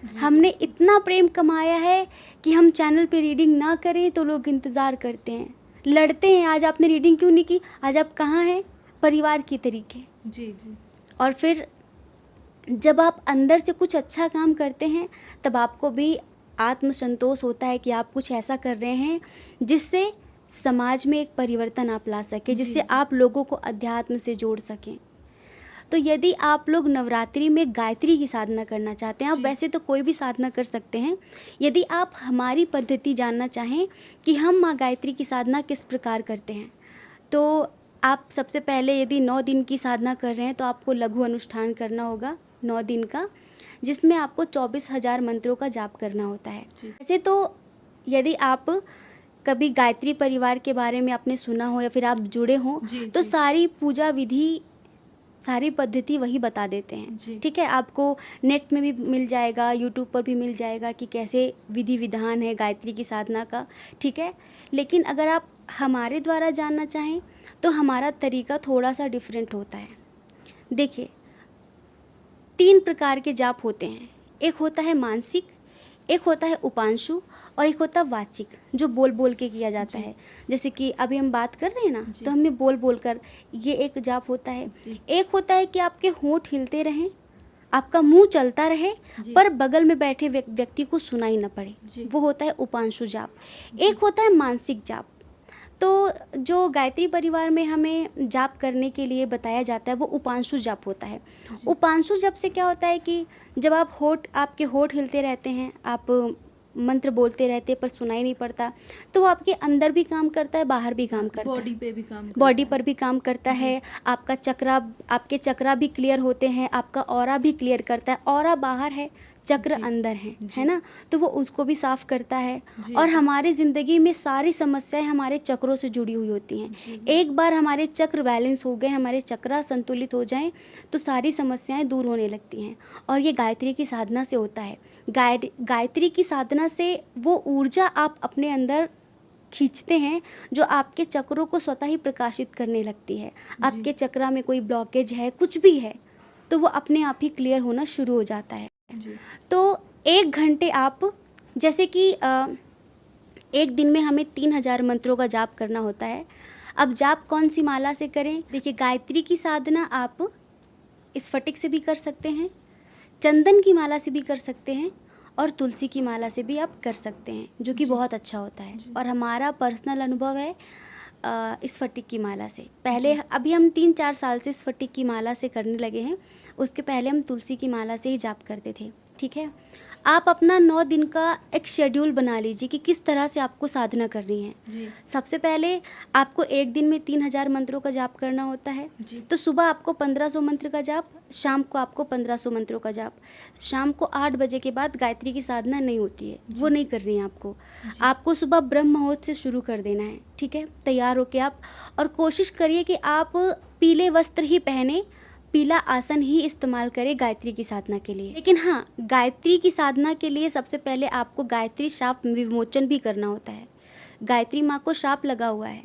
जी। हमने इतना प्रेम कमाया है कि हम चैनल पे रीडिंग ना करें तो लोग इंतज़ार करते हैं, लड़ते हैं, आज आपने रीडिंग क्यों नहीं की, आज आप कहाँ हैं, परिवार की तरीके। जी। जी। और फिर जब आप अंदर से कुछ अच्छा काम करते हैं तब आपको भी आत्मसंतोष होता है कि आप कुछ ऐसा कर रहे हैं जिससे समाज में एक परिवर्तन आप ला सकें, जी, जिससे जी। आप लोगों को अध्यात्म से जोड़ सकें। तो यदि आप लोग नवरात्रि में गायत्री की साधना करना चाहते हैं, आप जी। वैसे तो कोई भी साधना कर सकते हैं, यदि आप हमारी पद्धति जानना चाहें कि हम माँ गायत्री की साधना किस प्रकार करते हैं, तो आप सबसे पहले यदि 9 दिन की साधना कर रहे हैं तो आपको लघु अनुष्ठान करना होगा 9 दिन का, जिसमें आपको 24,000 मंत्रों का जाप करना होता है। जी। वैसे तो यदि आप कभी गायत्री परिवार के बारे में आपने सुना हो या फिर आप जुड़े हों, जी, तो जी। सारी पूजा विधि, सारी पद्धति वही बता देते जी। हैं। ठीक है, आपको नेट में भी मिल जाएगा, यूट्यूब पर भी मिल जाएगा कि कैसे विधि विधान है गायत्री की साधना का। ठीक है, लेकिन अगर आप हमारे द्वारा जानना चाहें तो हमारा तरीका थोड़ा सा डिफरेंट होता है। देखिए, 3 प्रकार के जाप होते हैं, एक होता है मानसिक, एक होता है उपांशु और एक होता है वाचिक, जो बोल बोल के किया जाता जी। है। जैसे कि अभी हम बात कर रहे हैं ना, जी। तो हमने बोल बोल कर, ये एक जाप होता है। जी। एक होता है कि आपके होंठ हिलते रहें, आपका मुंह चलता रहे, जी। पर बगल में बैठे व्यक्ति को सुनाई न पड़े, जी। वो होता है उपांशु जाप। एक होता है मानसिक जाप। तो जो गायत्री परिवार में हमें जाप करने के लिए बताया जाता है वो उपांशु जाप होता है। जी। उपांशु जाप से क्या होता है कि जब आपके होंठ हिलते रहते हैं, आप मंत्र बोलते रहते हैं पर सुनाई नहीं पड़ता, तो वो आपके अंदर भी काम करता है, बाहर भी काम करता है, बॉडी पे भी काम करता बॉडी है। पर भी काम करता है। आपके चक्रा भी क्लियर होते हैं, आपका ऑरा भी क्लियर करता है। ऑरा बाहर है, चक्र जी। अंदर है जी। ना, तो वो उसको भी साफ करता है। जी। और हमारी ज़िंदगी में सारी समस्याएं हमारे चक्रों से जुड़ी हुई होती हैं। जी। एक बार हमारे चक्र बैलेंस हो गए, हमारे चक्रा संतुलित हो जाएं, तो सारी समस्याएं दूर होने लगती हैं। और ये गायत्री की साधना से होता है। गायत्री की साधना से वो ऊर्जा आप अपने अंदर खींचते हैं जो आपके चक्रों को स्वतः ही प्रकाशित करने लगती है। आपके चक्रा में कोई ब्लॉकेज है, कुछ भी है, तो वो अपने आप ही क्लियर होना शुरू हो जाता है। जी। तो 1 घंटे आप, जैसे कि एक दिन में हमें 3000 मंत्रों का जाप करना होता है। अब जाप कौन सी माला से करें? देखिए, गायत्री की साधना आप स्फटिक से भी कर सकते हैं, चंदन की माला से भी कर सकते हैं, और तुलसी की माला से भी आप कर सकते हैं, जो कि जी। बहुत अच्छा होता है। जी। और हमारा पर्सनल अनुभव है स्फटिक की माला से। पहले अभी हम 3-4 साल से स्फटिक की माला से करने लगे हैं, उसके पहले हम तुलसी की माला से ही जाप करते थे। ठीक है, आप अपना 9 दिन का एक शेड्यूल बना लीजिए कि किस तरह से आपको साधना करनी है। जी। सबसे पहले आपको एक दिन में 3000 मंत्रों का जाप करना होता है। जी। तो सुबह आपको 1500 मंत्र का जाप, शाम को आपको 1500 मंत्रों का जाप। शाम को 8 बजे के बाद गायत्री की साधना नहीं होती है, वो नहीं करनी है आपको। आपको सुबह ब्रह्म मुहूर्त से शुरू कर देना है। ठीक है, तैयार होके आप, और कोशिश करिए कि आप पीले वस्त्र ही पहने, पीला आसन ही इस्तेमाल करें गायत्री की साधना के लिए। लेकिन हाँ, गायत्री की साधना के लिए सबसे पहले आपको गायत्री शाप विमोचन भी करना होता है। गायत्री माँ को शाप लगा हुआ है,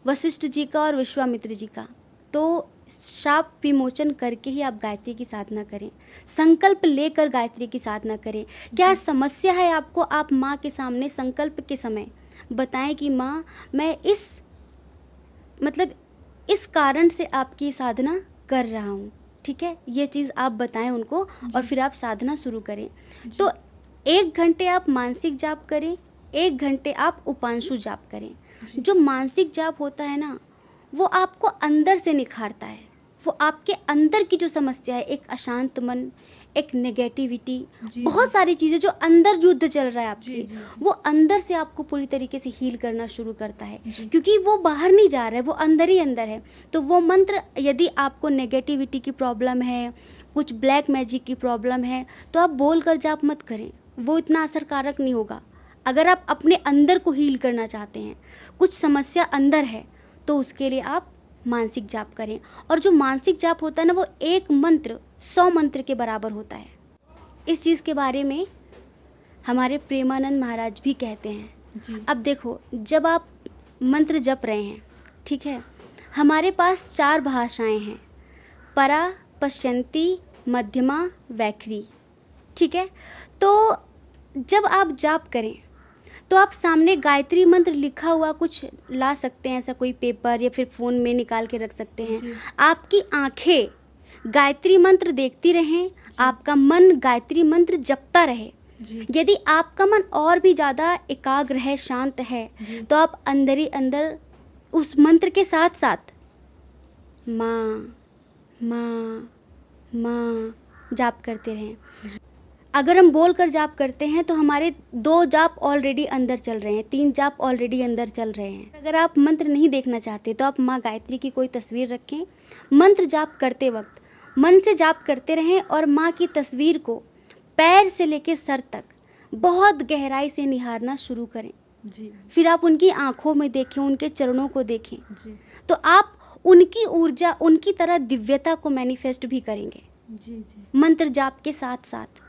वशिष्ठ जी का और विश्वामित्र जी का, तो शाप विमोचन करके ही आप गायत्री की साधना करें। संकल्प लेकर गायत्री की साधना करें। क्या समस्या है आपको, आप माँ के सामने संकल्प के समय बताएं कि माँ, मैं इस कारण से आपकी साधना कर रहा हूँ, ठीक है, ये चीज़ आप बताएं उनको और फिर आप साधना शुरू करें। तो 1 घंटे आप मानसिक जाप करें, 1 घंटे आप उपांशु जाप करें। जो मानसिक जाप होता है ना, वो आपको अंदर से निखारता है, वो आपके अंदर की जो समस्या है, एक अशांत मन, एक नेगेटिविटी, बहुत सारी चीज़ें जो अंदर युद्ध चल रहा है आपकी, वो अंदर से आपको पूरी तरीके से हील करना शुरू करता है, क्योंकि वो बाहर नहीं जा रहा है, वो अंदर ही अंदर है। तो वो मंत्र, यदि आपको नेगेटिविटी की प्रॉब्लम है, कुछ ब्लैक मैजिक की प्रॉब्लम है, तो आप बोल कर जाप मत करें, वो इतना असरकारक नहीं होगा। अगर आप अपने अंदर को हील करना चाहते हैं, कुछ समस्या अंदर है, तो उसके लिए आप मानसिक जाप करें। और जो मानसिक जाप होता है ना, वो एक मंत्र 100 मंत्र के बराबर होता है। इस चीज़ के बारे में हमारे प्रेमानंद महाराज भी कहते हैं जी। अब देखो, जब आप मंत्र जप रहे हैं, ठीक है, हमारे पास 4 भाषाएं हैं, परा, पश्यंती, मध्यमा, वैखरी, ठीक है। तो जब आप जाप करें तो आप सामने गायत्री मंत्र लिखा हुआ कुछ ला सकते हैं, ऐसा कोई पेपर या फिर फ़ोन में निकाल के रख सकते हैं। आपकी आंखें गायत्री मंत्र देखती रहें, आपका मन गायत्री मंत्र जपता रहे। यदि आपका मन और भी ज़्यादा एकाग्र है, शांत है, तो आप अंदर ही अंदर उस मंत्र के साथ साथ माँ माँ माँ जाप करते रहें। अगर हम बोल कर जाप करते हैं तो हमारे 2 जाप ऑलरेडी अंदर चल रहे हैं, 3 जाप ऑलरेडी अंदर चल रहे हैं। अगर आप मंत्र नहीं देखना चाहते तो आप माँ गायत्री की कोई तस्वीर रखें, मंत्र जाप करते वक्त मन से जाप करते रहें और माँ की तस्वीर को पैर से लेकर सर तक बहुत गहराई से निहारना शुरू करें। जी। फिर आप उनकी आँखों में देखें, उनके चरणों को देखें, जी। तो आप उनकी ऊर्जा, उनकी तरह दिव्यता को मैनिफेस्ट भी करेंगे जी। जी। मंत्र जाप के साथ साथ।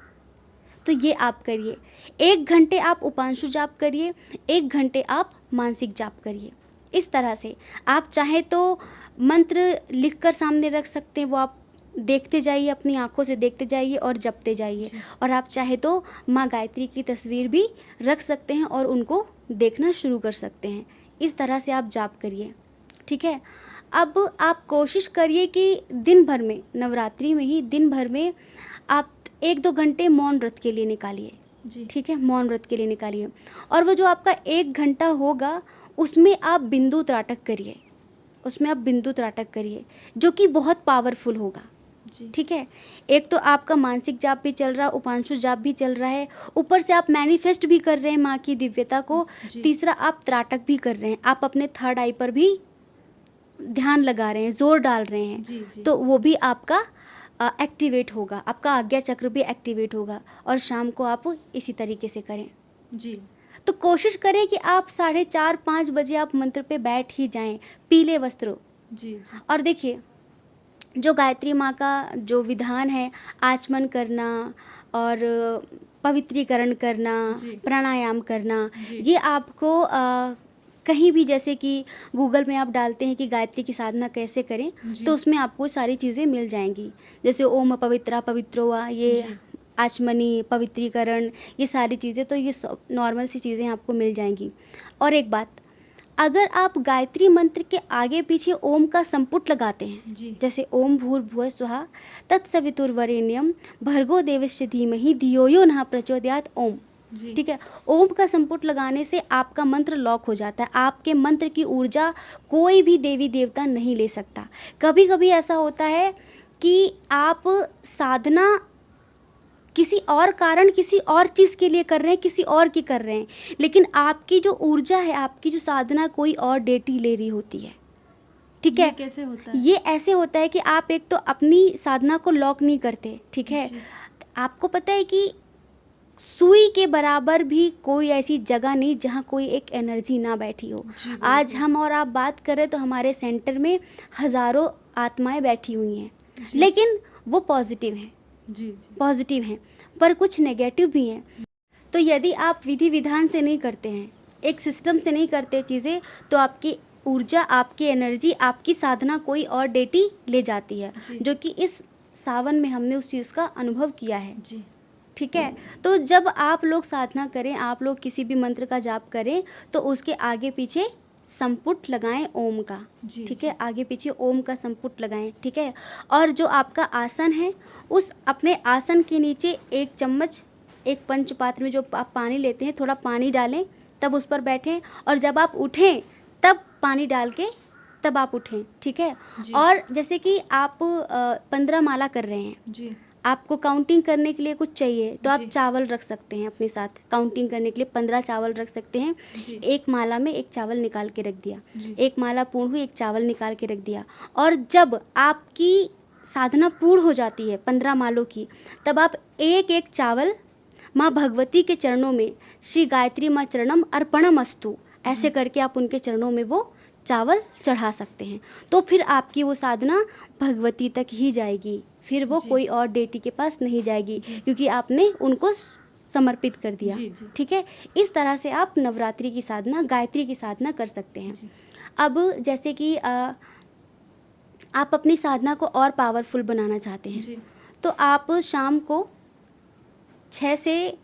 तो ये आप करिए। 1 घंटे आप उपांशु जाप करिए, 1 घंटे आप मानसिक जाप करिए। इस तरह से आप चाहे तो मंत्र लिख कर सामने रख सकते हैं, वो आप देखते जाइए, अपनी आंखों से देखते जाइए और जपते जाइए। और आप चाहे तो माँ गायत्री की तस्वीर भी रख सकते हैं और उनको देखना शुरू कर सकते हैं। इस तरह से आप जाप करिए, ठीक है। अब आप कोशिश करिए कि दिन भर में, नवरात्रि में ही दिन भर में आप 1-2 घंटे मौन व्रत के लिए निकालिए, ठीक है, मौन व्रत के लिए निकालिए। और वो जो आपका 1 घंटा होगा, उसमें आप बिंदु त्राटक करिए, उसमें आप बिंदु त्राटक करिए, जो कि बहुत पावरफुल होगा, ठीक है। एक तो आपका मानसिक जाप भी चल रहा है, उपांशु जाप भी चल रहा है, ऊपर से आप मैनिफेस्ट भी कर रहे हैं माँ की दिव्यता को, तीसरा आप त्राटक भी कर रहे हैं, आप अपने 3rd आई पर भी ध्यान लगा रहे हैं, जोर डाल रहे हैं, तो वो भी आपका एक्टिवेट होगा, आपका आज्ञा चक्र भी एक्टिवेट होगा। और शाम को आप इसी तरीके से करें जी। तो कोशिश करें कि आप 4:30-5 बजे आप मंत्र पे बैठ ही जाएं, पीले वस्त्रों जी। और देखिए, जो गायत्री माँ का जो विधान है, आचमन करना और पवित्रीकरण करना, प्राणायाम करना, ये आपको कहीं भी, जैसे कि गूगल में आप डालते हैं कि गायत्री की साधना कैसे करें, तो उसमें आपको सारी चीज़ें मिल जाएंगी, जैसे ओम पवित्रा पवित्रो वा, ये आचमनी, पवित्रीकरण, ये सारी चीज़ें, तो ये नॉर्मल सी चीज़ें आपको मिल जाएंगी। और एक बात, अगर आप गायत्री मंत्र के आगे पीछे ओम का संपुट लगाते हैं, जैसे ओम भूर्भुवः स्वः तत्सवितुर्वरेण्यम भर्गो देवस्य धीमहि धियो यो नः प्रचोदयात्, ओम, ठीक है। ओम का संपुट लगाने से आपका मंत्र लॉक हो जाता है, आपके मंत्र की ऊर्जा कोई भी देवी देवता नहीं ले सकता। कभी कभी ऐसा होता है कि आप साधना किसी और कारण, किसी और चीज़ के लिए कर रहे हैं, किसी और की कर रहे हैं, लेकिन आपकी जो ऊर्जा है, आपकी जो साधना कोई और डेटी ले रही होती है, ठीक है। कैसे होता है? ये ऐसे होता है कि आप एक तो अपनी साधना को लॉक नहीं करते, ठीक है। आपको पता है कि सुई के बराबर भी कोई ऐसी जगह नहीं जहाँ कोई एक एनर्जी ना बैठी हो। आज हम और आप बात करें तो हमारे सेंटर में हज़ारों आत्माएं बैठी हुई हैं, लेकिन वो पॉजिटिव हैं, पॉजिटिव हैं, पर कुछ नेगेटिव भी हैं। तो यदि आप विधि विधान से नहीं करते हैं, एक सिस्टम से नहीं करते चीज़ें, तो आपकी ऊर्जा, आपकी एनर्जी, आपकी साधना कोई और डेटी ले जाती है, जो कि इस सावन में हमने उस चीज़ का अनुभव किया है, ठीक है। तो जब आप लोग साधना करें, आप लोग किसी भी मंत्र का जाप करें, तो उसके आगे पीछे संपुट लगाएं ओम का, जी, ठीक है, आगे पीछे ओम का संपुट लगाएं, ठीक है। और जो आपका आसन है, उस अपने आसन के नीचे 1 चम्मच, एक पंच पात्र में जो आप पानी लेते हैं, थोड़ा पानी डालें, तब उस पर बैठें, और जब आप उठें तब पानी डाल के तब आप उठें, ठीक है। जी। और जैसे कि आप 15 माला कर रहे हैं, जी, आपको काउंटिंग करने के लिए कुछ चाहिए तो आप जी। चावल रख सकते हैं अपने साथ, काउंटिंग करने के लिए 15 चावल रख सकते हैं। जी। एक माला में 1 चावल निकाल के रख दिया, जी। 1 माला पूर्ण हुई, 1 चावल निकाल के रख दिया। और जब आपकी साधना पूर्ण हो जाती है 15 मालों की, तब आप एक एक चावल माँ भगवती के चरणों में, श्री गायत्री माँ चरणम अर्पणमस्तु, ऐसे करके आप उनके चरणों में वो चावल चढ़ा सकते हैं। तो फिर आपकी वो साधना भगवती तक ही जाएगी, फिर वो जी। कोई और डेटी के पास नहीं जाएगी, जी। क्योंकि आपने उनको समर्पित कर दिया। जी, जी। ठीक है, इस तरह से आप नवरात्रि की साधना, गायत्री की साधना कर सकते हैं। जी। अब जैसे कि आप अपनी साधना को और पावरफुल बनाना चाहते हैं, जी। तो आप शाम को 6 से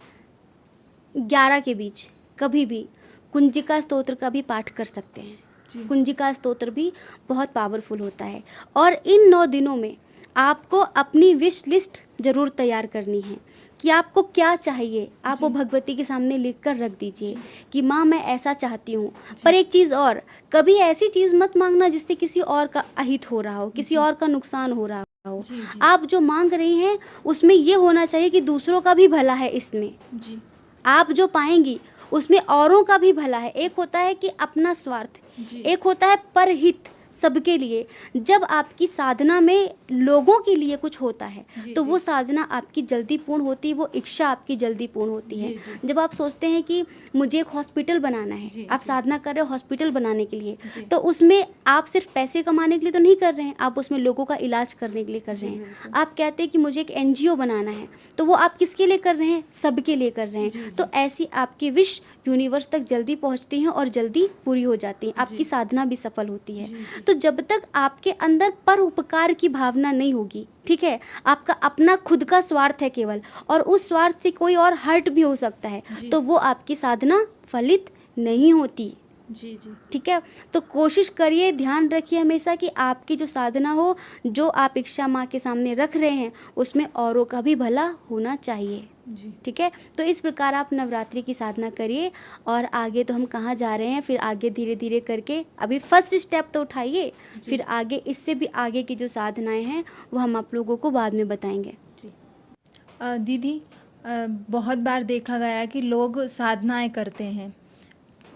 11 के बीच कभी भी कुंजिका स्तोत्र का भी पाठ कर सकते हैं। जी। कुंजिका स्तोत्र भी बहुत पावरफुल होता है। और इन 9 दिनों में आपको अपनी विश लिस्ट ज़रूर तैयार करनी है कि आपको क्या चाहिए। आप वो भगवती के सामने लिख कर रख दीजिए कि माँ मैं ऐसा चाहती हूँ। पर एक चीज़ और, कभी ऐसी चीज़ मत मांगना जिससे किसी और का अहित हो रहा हो, किसी और का नुकसान हो रहा हो। जी, जी। आप जो मांग रही हैं उसमें ये होना चाहिए कि दूसरों का भी भला है इसमें। जी। आप जो पाएंगी उसमें औरों का भी भला है। एक होता है कि अपना स्वार्थ, जी। एक होता है परहित, सबके लिए। जब आपकी साधना में लोगों के लिए कुछ होता है जी, तो जी। वो साधना आपकी जल्दी पूर्ण होती है, वो इच्छा आपकी जल्दी पूर्ण होती है। जी, जी। जब आप सोचते हैं कि मुझे एक हॉस्पिटल बनाना है, जी, आप जी। साधना कर रहे हो हॉस्पिटल बनाने के लिए, जी। तो उसमें आप सिर्फ पैसे कमाने के लिए तो नहीं कर रहे हैं, आप उसमें लोगों का इलाज करने के लिए कर जी, रहे हैं। बिल्कुल। आप कहते हैं कि मुझे एक NGO बनाना है, तो वो आप किसके लिए कर रहे हैं? सबके लिए कर रहे जी, हैं। जी। तो ऐसी आपकी विश यूनिवर्स तक जल्दी पहुंचती हैं और जल्दी पूरी हो जाती हैं, आपकी जी। साधना भी सफल होती है। जी, जी। तो जब तक आपके अंदर परोपकार की भावना नहीं होगी, ठीक है, आपका अपना खुद का स्वार्थ है केवल, और उस स्वार्थ से कोई और हर्ट भी हो सकता है, जी। तो वो आपकी साधना फलित नहीं होती। जी, जी। ठीक है, तो कोशिश करिए, ध्यान रखिए हमेशा कि आपकी जो साधना हो, जो आप इच्छा माँ के सामने रख रहे हैं, उसमें औरों का भी भला होना चाहिए। जी। ठीक है, तो इस प्रकार आप नवरात्रि की साधना करिए। और आगे तो हम कहाँ जा रहे हैं, फिर आगे धीरे धीरे करके, अभी फर्स्ट स्टेप तो उठाइए, फिर आगे इससे भी आगे की जो साधनाएं हैं वो हम आप लोगों को बाद में बताएंगे। जी। दीदी, बहुत बार देखा गया है कि लोग साधनाएं करते हैं,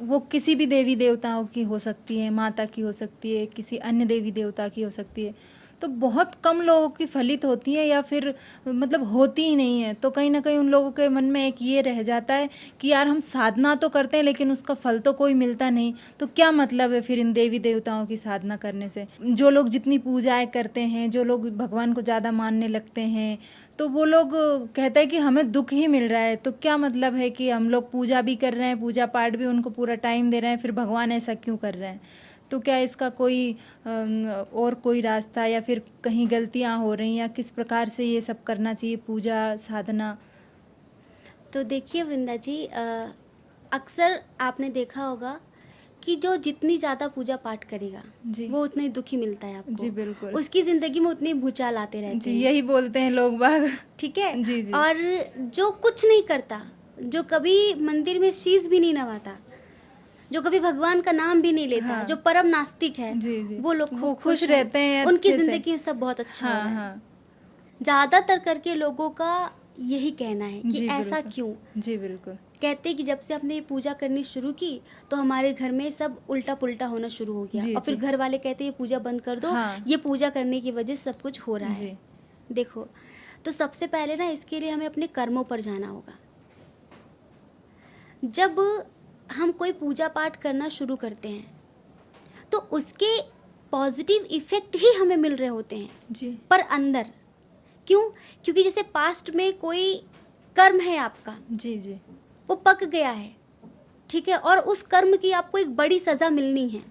वो किसी भी देवी देवताओं की हो सकती है, माता की हो सकती है, किसी अन्य देवी देवता की हो सकती है, तो बहुत कम लोगों की फलित होती है या फिर मतलब होती ही नहीं है। तो कहीं ना कहीं उन लोगों के मन में एक ये रह जाता है कि यार हम साधना तो करते हैं लेकिन उसका फल तो कोई मिलता नहीं, तो क्या मतलब है फिर इन देवी देवताओं की साधना करने से। जो लोग जितनी पूजाएं करते हैं, जो लोग भगवान को ज़्यादा मानने लगते हैं, तो वो लोग कहते हैं कि हमें दुख ही मिल रहा है। तो क्या मतलब है कि हम लोग पूजा भी कर रहे हैं, पूजा पाठ भी उनको पूरा टाइम दे रहे हैं, फिर भगवान ऐसा क्यों कर रहे हैं। तो क्या इसका कोई और कोई रास्ता या फिर कहीं गलतियां हो रही, या किस प्रकार से ये सब करना चाहिए, पूजा साधना। तो देखिए वृंदा जी, अक्सर आपने देखा होगा कि जो जितनी ज़्यादा पूजा पाठ करेगा जी। वो उतना ही दुखी मिलता है आपको। जी, बिल्कुल। उसकी ज़िंदगी में उतनी भूचाल आते रहते जी, हैं। यही बोलते हैं लोग बाग। ठीक है। जी, जी। और जो कुछ नहीं करता, जो कभी मंदिर में शीश भी नहीं नवाता, जो कभी भगवान का नाम भी नहीं लेता, हाँ। जो परम नास्तिक है, जी, जी। वो लोग वो खूब खुश हैं। रहते हैं उनकी अच्छे से। ज़िंदगी में सब बहुत अच्छा हो हाँ, रहा है। हाँ। ज़्यादातर करके लोगों का यही कहना है कि जी, ऐसा बिल्कुल। क्यों। जी, बिल्कुल। कहते हैं कि जब से हमने ये पूजा करनी शुरू की तो हमारे घर में सब उल्टा पुल्टा होना शुरू हो गया। जी, और फिर जी। घर वाले कहते हैं ये पूजा बंद कर दो, हाँ। ये पूजा करने की वजह से सब कुछ हो रहा है। जी। देखो, तो सबसे पहले ना इसके लिए हमें अपने कर्मों पर जाना होगा। जब हम कोई पूजा पाठ करना शुरू करते हैं तो उसके पॉजिटिव इफ़ेक्ट ही हमें मिल रहे होते हैं, जी। पर अंदर क्यों? क्योंकि जैसे पास्ट में कोई कर्म है आपका, जी, जी। वो पक गया है, ठीक है, और उस कर्म की आपको एक बड़ी सज़ा मिलनी है।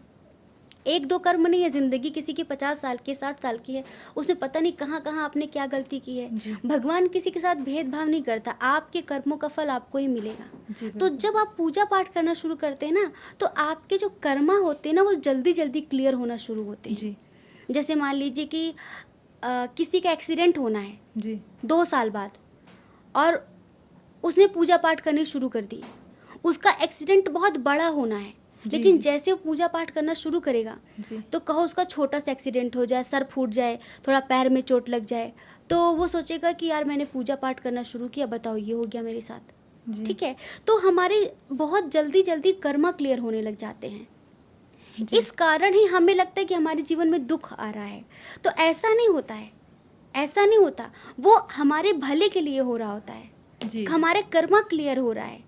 एक दो कर्म नहीं है, ज़िंदगी किसी की 50 साल की 60 साल की है, उसमें पता नहीं कहाँ कहाँ आपने क्या गलती की है। जी। भगवान किसी के साथ भेदभाव नहीं करता, आपके कर्मों का फल आपको ही मिलेगा। जी, तो बिल्कुल। जब आप पूजा पाठ करना शुरू करते हैं ना, तो आपके जो कर्मा होते हैं ना वो जल्दी जल्दी क्लियर होना शुरू होते हैं। जी, जैसे मान लीजिए कि किसी का एक्सीडेंट होना है जी, 2 साल बाद, और उसने पूजा पाठ करनी शुरू कर दी, उसका एक्सीडेंट बहुत बड़ा होना है, जी, लेकिन जी। जैसे वो पूजा पाठ करना शुरू करेगा, जी, तो कहो उसका छोटा सा एक्सीडेंट हो जाए, सर फूट जाए, थोड़ा पैर में चोट लग जाए, तो वो सोचेगा कि यार मैंने पूजा पाठ करना शुरू किया, बताओ ये हो गया मेरे साथ। जी, ठीक है, तो हमारे बहुत जल्दी जल्दी कर्मा क्लियर होने लग जाते हैं। जी, इस कारण ही हमें लगता है कि हमारे जीवन में दुख आ रहा है, तो ऐसा नहीं होता है, ऐसा नहीं होता, वो हमारे भले के लिए हो रहा होता है, जी, हमारे कर्मा क्लियर हो रहा है,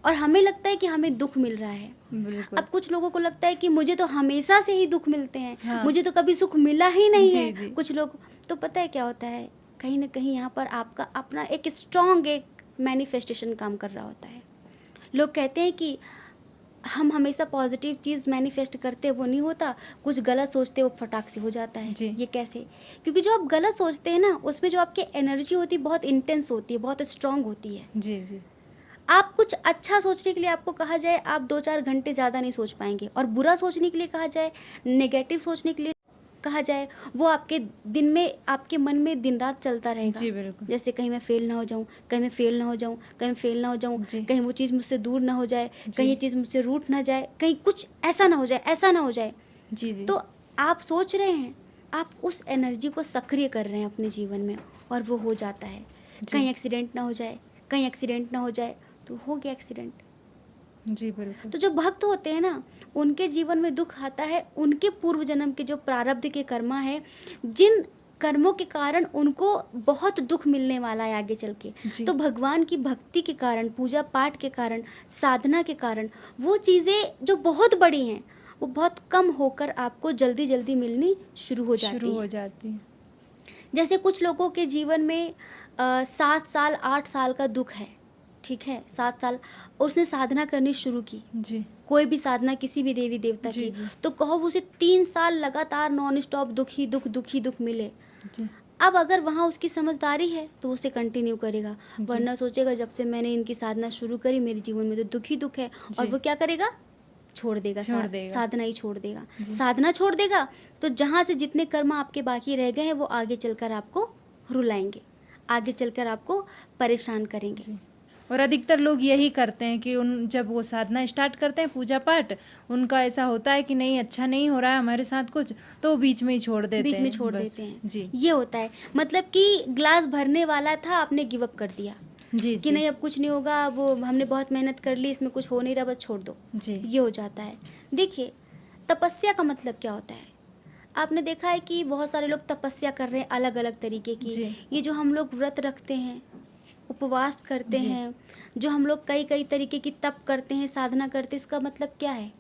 और हमें लगता है कि हमें दुख मिल रहा है। बिल्कुल। अब कुछ लोगों को लगता है कि मुझे तो हमेशा से ही दुख मिलते हैं, हाँ। मुझे तो कभी सुख मिला ही नहीं जी, है। जी। कुछ लोग, तो पता है क्या होता है, कहीं ना कहीं यहाँ पर आपका अपना एक स्ट्रॉन्ग एक मैनिफेस्टेशन काम कर रहा होता है। लोग कहते हैं कि हम हमेशा पॉजिटिव चीज़ मैनिफेस्ट करते हैं, वो नहीं होता, कुछ गलत सोचते हैं वो फटाक से हो जाता है। जी। ये कैसे? क्योंकि जो आप गलत सोचते हैं ना, उसमें जो आपकी एनर्जी होती है बहुत इंटेंस होती है, बहुत स्ट्रांग होती है। जी, जी, आप कुछ अच्छा सोचने के लिए आपको कहा जाए, आप 2-4 घंटे ज़्यादा नहीं सोच पाएंगे, और बुरा सोचने के लिए कहा जाए, नेगेटिव सोचने के लिए कहा जाए, वो आपके दिन में, आपके मन में दिन रात चलता रहेगा। जी, बिल्कुल। जैसे कहीं मैं फेल ना हो जाऊं, कहीं मैं फेल ना हो जाऊं, कहीं मैं फेल ना हो जाऊं, जी। कहीं वो चीज़ मुझसे दूर ना हो जाए, जी। कहीं ये चीज़ मुझसे रूठ ना जाए, कहीं कुछ ऐसा ना हो जाए, ऐसा ना हो जाए। जी, जी, तो आप सोच रहे हैं, आप उस एनर्जी को सक्रिय कर रहे हैं अपने जीवन में, और वो हो जाता है। जी। कहीं एक्सीडेंट ना हो जाए, कहीं एक्सीडेंट ना हो जाए, तो हो गया एक्सीडेंट। जी, बिल्कुल। तो जो भक्त होते हैं ना, उनके जीवन में दुख आता है, उनके पूर्व जन्म के जो प्रारब्ध के कर्मा है, जिन कर्मों के कारण उनको बहुत दुख मिलने वाला है आगे चल के। जी। तो भगवान की भक्ति के कारण, पूजा पाठ के कारण, साधना के कारण, वो चीज़ें जो बहुत बड़ी हैं, वो बहुत कम होकर आपको जल्दी जल्दी मिलनी शुरू हो जाती शुरू हो हैं। जाती है। जैसे कुछ लोगों के जीवन में 7 साल 8 साल का दुख है, ठीक है, 7 साल, और उसने साधना करनी शुरू की, जी, कोई भी साधना किसी भी देवी देवता जी, की, जी। तो कहो उसे 3 साल लगातार नॉन स्टॉप दुख ही दुख मिले। जी, अब अगर वहाँ उसकी समझदारी है तो उसे कंटिन्यू करेगा, जी। वरना सोचेगा जब से मैंने इनकी साधना शुरू करी मेरे जीवन में तो दुख ही दुख है, और जी। वो क्या करेगा, छोड़ देगा, छोड़ देगा। साधना ही छोड़ देगा। जी। साधना छोड़ देगा तो जहाँ से जितने कर्म आपके बाकी रह गए हैं वो आगे चलकर आपको रुलाएंगे, आगे चलकर आपको परेशान करेंगे। जी। और अधिकतर लोग यही करते हैं कि उन जब वो साधना स्टार्ट करते हैं, पूजा पाठ, उनका ऐसा होता है कि नहीं, अच्छा नहीं हो रहा है हमारे साथ कुछ, तो वो बीच में ही छोड़ देते बीच हैं। में छोड़ बस। देते हैं। जी, ये होता है, मतलब कि ग्लास भरने वाला था, आपने गिव अप कर दिया जी, कि जी, नहीं अब कुछ नहीं होगा, वो हमने बहुत मेहनत कर ली, इसमें कुछ हो नहीं रहा, बस छोड़ दो। जी, ये हो जाता है। देखिए, तपस्या का मतलब क्या होता है, आपने देखा है कि बहुत सारे लोग तपस्या कर रहे हैं अलग अलग तरीके की। जी। ये जो हम लोग व्रत रखते हैं, उपवास करते जी। हैं, जो हम लोग कई कई तरीके की तप करते हैं, साधना करते हैं, इसका मतलब क्या है,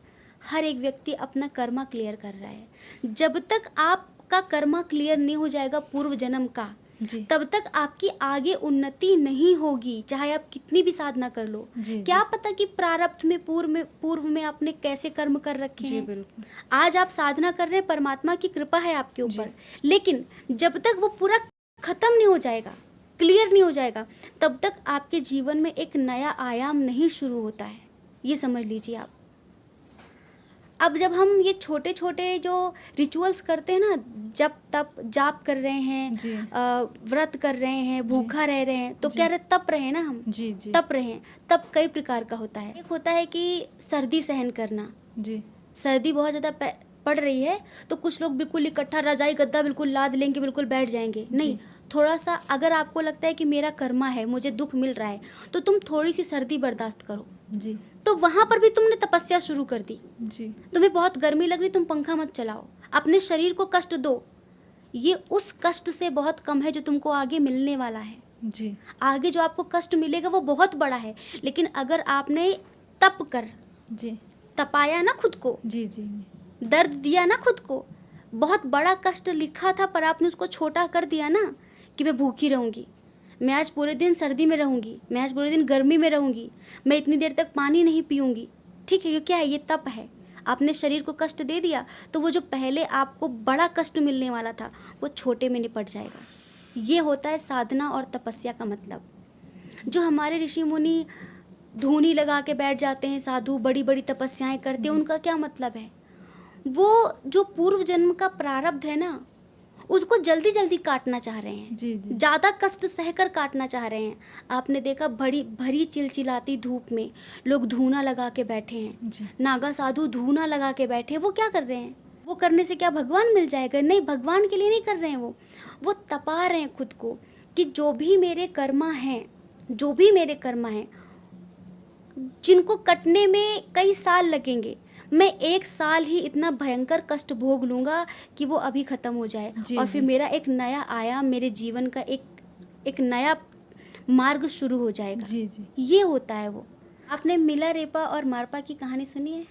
हर एक व्यक्ति अपना कर्मा क्लियर कर रहा है। जब तक आपका कर्मा क्लियर नहीं हो जाएगा पूर्व जन्म का, जी, तब तक आपकी आगे उन्नति नहीं होगी, चाहे आप कितनी भी साधना कर लो। जी, क्या पता कि प्रारब्ध में पूर्व में आपने कैसे कर्म कर रखे जी, हैं। बिल्कुल। आज आप साधना कर रहे हैं, परमात्मा की कृपा है आपके ऊपर, जी। लेकिन जब तक वो पूरा खत्म नहीं हो जाएगा, क्लियर नहीं हो जाएगा, तब तक आपके जीवन में एक नया आयाम नहीं शुरू होता है। ये समझ लीजिए आप। अब जब हम ये छोटे छोटे जो रिचुअल्स करते हैं ना, जब तप जाप कर रहे हैं, जी, व्रत कर रहे हैं, भूखा रह रहे हैं, तो जी। कह रहे तप रहे हैं ना हम, जी, जी, तप रहे हैं। तप कई प्रकार का होता है। एक होता है कि सर्दी सहन करना, जी, सर्दी बहुत ज़्यादा पड़ रही है तो कुछ लोग बिल्कुल इकट्ठा रजाई गद्दा बिल्कुल लाद लेंगे, बिल्कुल बैठ जाएंगे। नहीं, थोड़ा सा अगर आपको लगता है कि मेरा कर्मा है, मुझे दुख मिल रहा है, तो तुम थोड़ी सी सर्दी बर्दाश्त करो। जी, तो वहाँ पर भी तुमने तपस्या शुरू कर दी। जी, तुम्हें बहुत गर्मी लग रही, तुम पंखा मत चलाओ, अपने शरीर को कष्ट दो। ये उस कष्ट से बहुत कम है जो तुमको आगे मिलने वाला है। जी, आगे जो आपको कष्ट मिलेगा वो बहुत बड़ा है, लेकिन अगर आपने तप कर जी, तपाया ना खुद को, जी, जी, दर्द दिया ना खुद को, बहुत बड़ा कष्ट लिखा था पर आपने उसको छोटा कर दिया ना, कि मैं भूखी रहूँगी, मैं आज पूरे दिन सर्दी में रहूँगी, मैं आज पूरे दिन गर्मी में रहूँगी, मैं इतनी देर तक पानी नहीं पीऊँगी। ठीक है, ये क्या है, ये तप है। आपने शरीर को कष्ट दे दिया तो वो जो पहले आपको बड़ा कष्ट मिलने वाला था वो छोटे में निपट जाएगा। ये होता है साधना और तपस्या का मतलब। जो हमारे ऋषि मुनि धूनी लगा के बैठ जाते हैं, साधु बड़ी बड़ी तपस्याएं करते हैं, उनका क्या मतलब है? वो जो पूर्व जन्म का प्रारब्ध है ना, उसको जल्दी जल्दी काटना चाह रहे हैं, जी जी ज़्यादा कष्ट सहकर काटना चाह रहे हैं। आपने देखा बड़ी भरी चिलचिलाती धूप में लोग धूना लगा के बैठे हैं, जी नागा साधु धूना लगा के बैठे हैं। वो क्या कर रहे हैं? वो करने से क्या भगवान मिल जाएगा? नहीं, भगवान के लिए नहीं कर रहे हैं, वो तपा रहे हैं खुद को कि जो भी मेरे कर्मा हैं, जो भी मेरे कर्मा हैं, जिनको कटने में कई साल लगेंगे, मैं 1 साल ही इतना भयंकर कष्ट भोग लूँगा कि वो अभी ख़त्म हो जाए जी, और फिर जी। मेरा एक नया आयाम, मेरे जीवन का एक नया मार्ग शुरू हो जाएगा। जी जी ये होता है वो। आपने मिलारेपा और मारपा की कहानी सुनी है?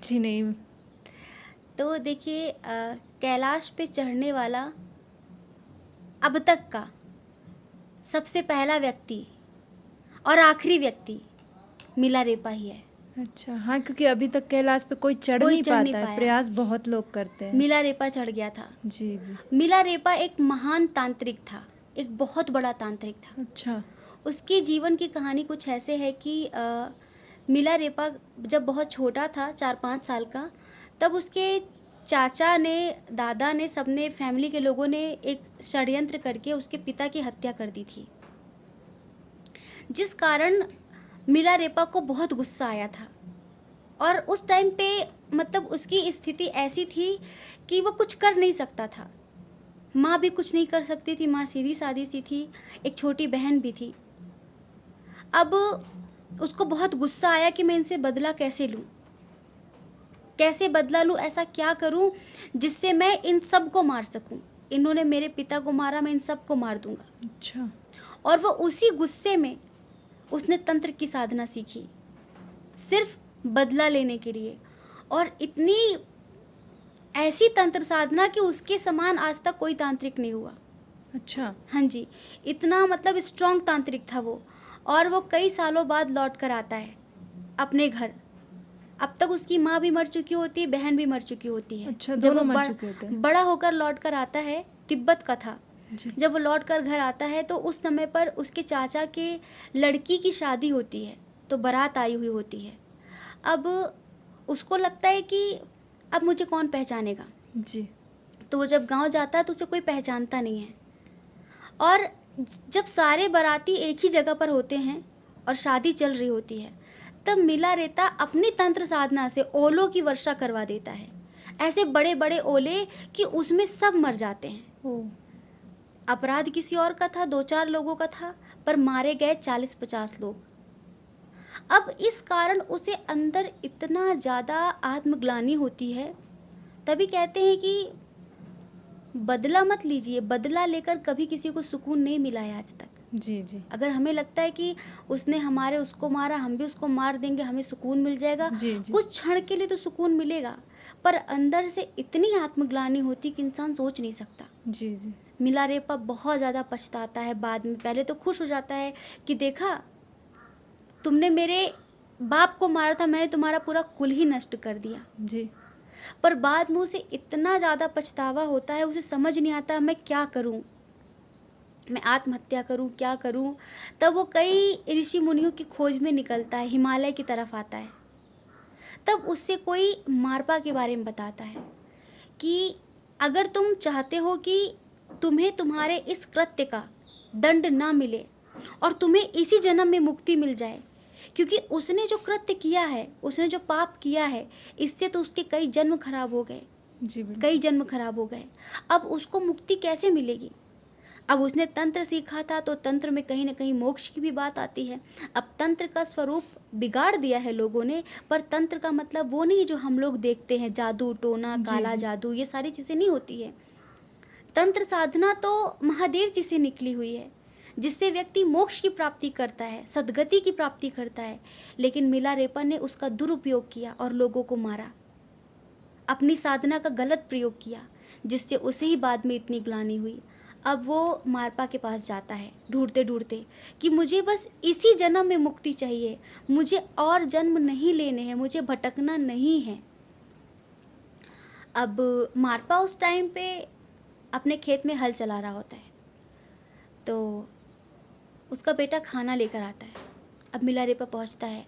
जी नहीं। तो देखिए, कैलाश पे चढ़ने वाला अब तक का सबसे पहला व्यक्ति और आखिरी व्यक्ति मिलारेपा ही है। अच्छा, हाँ, क्योंकि अभी तक कैलाश पे कोई चढ़ कोई नहीं चढ़ नहीं पाता है, पाया। प्रयास बहुत लोग करते हैं। मिलारेपा चढ़ गया था। जी जी मिलारेपा एक महान तांत्रिक था, एक बहुत बड़ा तांत्रिक था। अच्छा उसके जीवन की कहानी कुछ ऐसे है कि मिलारेपा जब बहुत छोटा था, 4-5 साल का, तब उसके चाचा ने, दादा ने, सबने, फैमिली के लोगों ने एक षड्यंत्र करके उसके पिता की हत्या कर दी थी, जिस कारण मिलारेपा को बहुत गुस्सा आया था। और उस टाइम पे मतलब उसकी स्थिति ऐसी थी कि वो कुछ कर नहीं सकता था। माँ भी कुछ नहीं कर सकती थी, माँ सीधी सादी सी थी, एक छोटी बहन भी थी। अब उसको बहुत गुस्सा आया कि मैं इनसे बदला कैसे लूँ, कैसे बदला लूँ, ऐसा क्या करूँ जिससे मैं इन सब को मार सकूँ। इन्होंने मेरे पिता को मारा, मैं इन सब को मार दूँगा। अच्छा और वो उसी गुस्से में उसने तंत्र की साधना सीखी, सिर्फ बदला लेने के लिए। और इतनी ऐसी तंत्र साधना कि उसके समान आज तक कोई तांत्रिक नहीं हुआ। अच्छा हाँ जी, इतना मतलब स्ट्रॉन्ग तांत्रिक था वो। और वो कई सालों बाद लौट कर आता है अपने घर। अब तक उसकी माँ भी मर चुकी होती है, बहन भी मर चुकी होती है। अच्छा, जब दोनों वो मर चुके होते हैं। बड़ा होकर लौट कर आता है, तिब्बत का था। जी जब वो लौट कर घर आता है तो उस समय पर उसके चाचा के लड़की की शादी होती है, तो बारात आई हुई होती है। अब उसको लगता है कि अब मुझे कौन पहचानेगा। जी तो वो जब गांव जाता है तो उसे कोई पहचानता नहीं है। और जब सारे बाराती एक ही जगह पर होते हैं और शादी चल रही होती है, तब मिलारेता अपनी तंत्र साधना से ओलों की वर्षा करवा देता है। ऐसे बड़े बड़े ओले कि उसमें सब मर जाते हैं। ओ अपराध किसी और का था, 2-4 लोगों का था, पर मारे गए 40-50 लोग। अब इस कारण उसे अंदर इतना ज़्यादा आत्मग्लानि होती है। तभी कहते हैं कि बदला मत लीजिए, बदला लेकर कभी किसी को सुकून नहीं मिला है आज तक। जी जी अगर हमें लगता है कि उसने हमारे उसको मारा, हम भी उसको मार देंगे, हमें सुकून मिल जाएगा, जी जी कुछ क्षण के लिए तो सुकून मिलेगा, पर अंदर से इतनी आत्मग्लानि होती कि इंसान सोच नहीं सकता। जी जी मिलारेपा बहुत ज़्यादा पछताता है बाद में। पहले तो खुश हो जाता है कि देखा, तुमने मेरे बाप को मारा था, मैंने तुम्हारा पूरा कुल ही नष्ट कर दिया। जी पर बाद में उसे इतना ज़्यादा पछतावा होता है, उसे समझ नहीं आता मैं क्या करूं, मैं आत्महत्या करूं, क्या करूं। तब वो कई ऋषि मुनियों की खोज में निकलता है, हिमालय की तरफ आता है। तब उससे कोई मारपा के बारे में बताता है कि अगर तुम चाहते हो कि तुम्हें तुम्हारे इस कृत्य का दंड ना मिले और तुम्हें इसी जन्म में मुक्ति मिल जाए, क्योंकि उसने जो कृत्य किया है, उसने जो पाप किया है, इससे तो उसके कई जन्म खराब हो गए, जी बिल्कुल। कई जन्म खराब हो गए। अब उसको मुक्ति कैसे मिलेगी? अब उसने तंत्र सीखा था तो तंत्र में कहीं ना कहीं मोक्ष की भी बात आती है। अब तंत्र का स्वरूप बिगाड़ दिया है लोगों ने, पर तंत्र का मतलब वो नहीं जो हम लोग देखते हैं, जादू टोना, जी, काला जी। जादू, ये सारी चीज़ें नहीं होती है। तंत्र साधना तो महादेव जी से निकली हुई है, जिससे व्यक्ति मोक्ष की प्राप्ति करता है, सद्गति की प्राप्ति करता है। लेकिन मिलारेपा ने उसका दुरुपयोग किया और लोगों को मारा, अपनी साधना का गलत प्रयोग किया, जिससे उसे ही बाद में इतनी ग्लानि हुई। अब वो मारपा के पास जाता है ढूंढते ढूंढते कि मुझे बस इसी जन्म में मुक्ति चाहिए, मुझे और जन्म नहीं लेने हैं, मुझे भटकना नहीं है। अब मारपा उस टाइम पे अपने खेत में हल चला रहा होता है, तो उसका बेटा खाना लेकर आता है। अब मिलारेपा पहुंचता है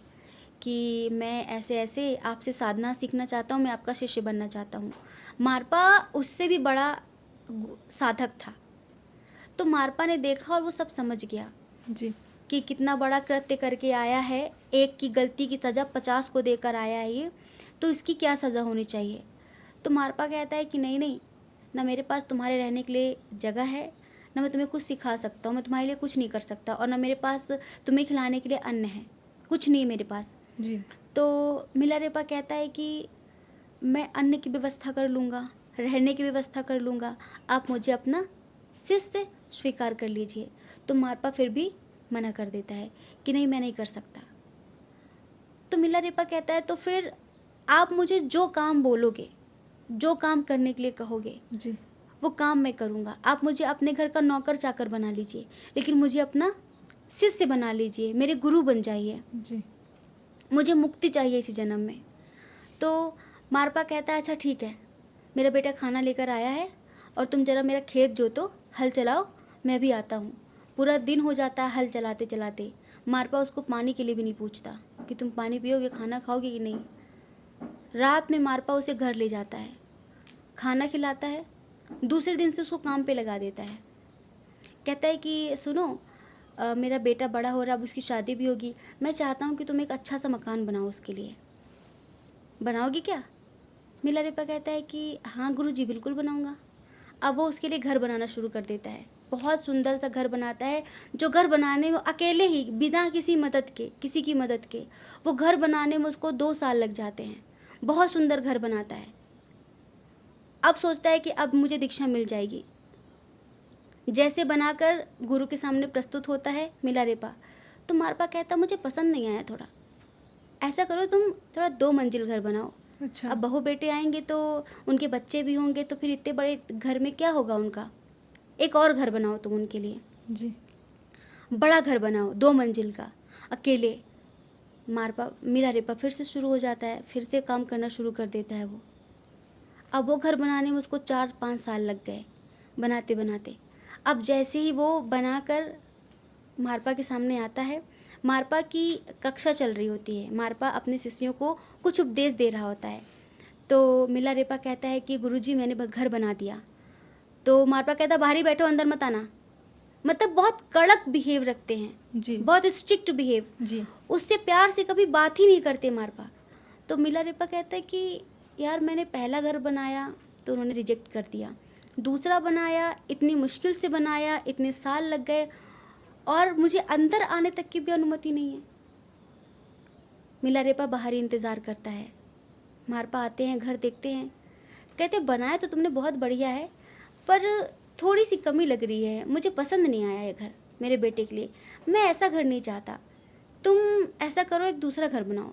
कि मैं ऐसे ऐसे आपसे साधना सीखना चाहता हूँ, मैं आपका शिष्य बनना चाहता हूँ। मारपा उससे भी बड़ा साधक था, तो मारपा ने देखा और वो सब समझ गया जी। कि कितना बड़ा कृत्य करके आया है, एक की गलती की सज़ा 50 को देकर आया है ये, तो इसकी क्या सज़ा होनी चाहिए। तो मारपा कहता है कि नहीं नहीं, ना मेरे पास तुम्हारे रहने के लिए जगह है, ना मैं तुम्हें कुछ सिखा सकता हूँ, मैं तुम्हारे लिए कुछ नहीं कर सकता, और ना मेरे पास तुम्हें खिलाने के लिए अन्न है, कुछ नहीं है मेरे पास। जी। तो मिलारेपा कहता है कि मैं अन्न की व्यवस्था कर लूँगा, रहने की व्यवस्था कर लूँगा, आप मुझे अपना शिष्य स्वीकार कर लीजिए। तो मारपा फिर भी मना कर देता है कि नहीं, मैं नहीं कर सकता। तो मिलारेपा कहता है तो फिर आप मुझे जो काम बोलोगे, जो काम करने के लिए कहोगे, जी। वो काम मैं करूँगा। आप मुझे अपने घर का नौकर चाकर बना लीजिए, लेकिन मुझे अपना शिष्य बना लीजिए, मेरे गुरु बन जाइए, जी। मुझे मुक्ति चाहिए इसी जन्म में। तो मारपा कहता है अच्छा ठीक है, मेरा बेटा खाना लेकर आया है और तुम जरा मेरा खेत जोतो, हल चलाओ, मैं भी आता हूँ। पूरा दिन हो जाता है हल चलाते चलाते। मारपा उसको पानी के लिए भी नहीं पूछता कि तुम पानी पियोगे, खाना खाओगे कि नहीं। रात में मारपा उसे घर ले जाता है, खाना खिलाता है, दूसरे दिन से उसको काम पे लगा देता है। कहता है कि सुनो, मेरा बेटा बड़ा हो रहा, अब उसकी शादी भी होगी, मैं चाहता हूँ कि तुम एक अच्छा सा मकान बनाओ उसके लिए, बनाओगी क्या। मिलारेपा कहता है कि हाँ गुरुजी, बिल्कुल बनाऊंगा। अब वो उसके लिए घर बनाना शुरू कर देता है, बहुत सुंदर सा घर बनाता है, जो घर बनाने में अकेले ही, बिना किसी मदद के, किसी की मदद के, वो घर बनाने में उसको 2 साल लग जाते हैं। बहुत सुंदर घर बनाता है। अब सोचता है कि अब मुझे दीक्षा मिल जाएगी। जैसे बनाकर गुरु के सामने प्रस्तुत होता है मिलारेपा, तो मारपा कहता मुझे पसंद नहीं आया, थोड़ा ऐसा करो तुम थोड़ा 2 मंजिल घर बनाओ। अच्छा। अब बहू बेटे आएंगे तो उनके बच्चे भी होंगे, तो फिर इतने बड़े घर में क्या होगा उनका, एक और घर बनाओ तुम उनके लिए, जी। बड़ा घर बनाओ 2 मंजिल का, अकेले। मारपा मिलारेपा फिर से शुरू हो जाता है, फिर से काम करना शुरू कर देता है वो। अब वो घर बनाने में उसको 4-5 साल लग गए, बनाते बनाते। अब जैसे ही वो बनाकर मारपा के सामने आता है, मारपा की कक्षा चल रही होती है, मारपा अपने शिष्यों को कुछ उपदेश दे रहा होता है। तो मिलारेपा कहता है कि गुरुजी मैंने घर बना दिया। तो मारपा कहता बाहर ही बैठो, अंदर मत आना। मतलब बहुत कड़क बिहेव रखते हैं, जी। बहुत स्ट्रिक्ट बिहेव, जी। उससे प्यार से कभी बात ही नहीं करते मारपा। तो मिलारेपा कहता है कि यार मैंने पहला घर बनाया तो उन्होंने रिजेक्ट कर दिया, दूसरा बनाया, इतनी मुश्किल से बनाया, इतने साल लग गए, और मुझे अंदर आने तक की भी अनुमति नहीं है। मिलारेपा बाहर ही इंतज़ार करता है। मारपा आते हैं, घर देखते हैं, कहते बनाया तो तुमने बहुत बढ़िया है, पर थोड़ी सी कमी लग रही है, मुझे पसंद नहीं आया ये घर मेरे बेटे के लिए, मैं ऐसा घर नहीं चाहता, तुम ऐसा करो एक दूसरा घर बनाओ,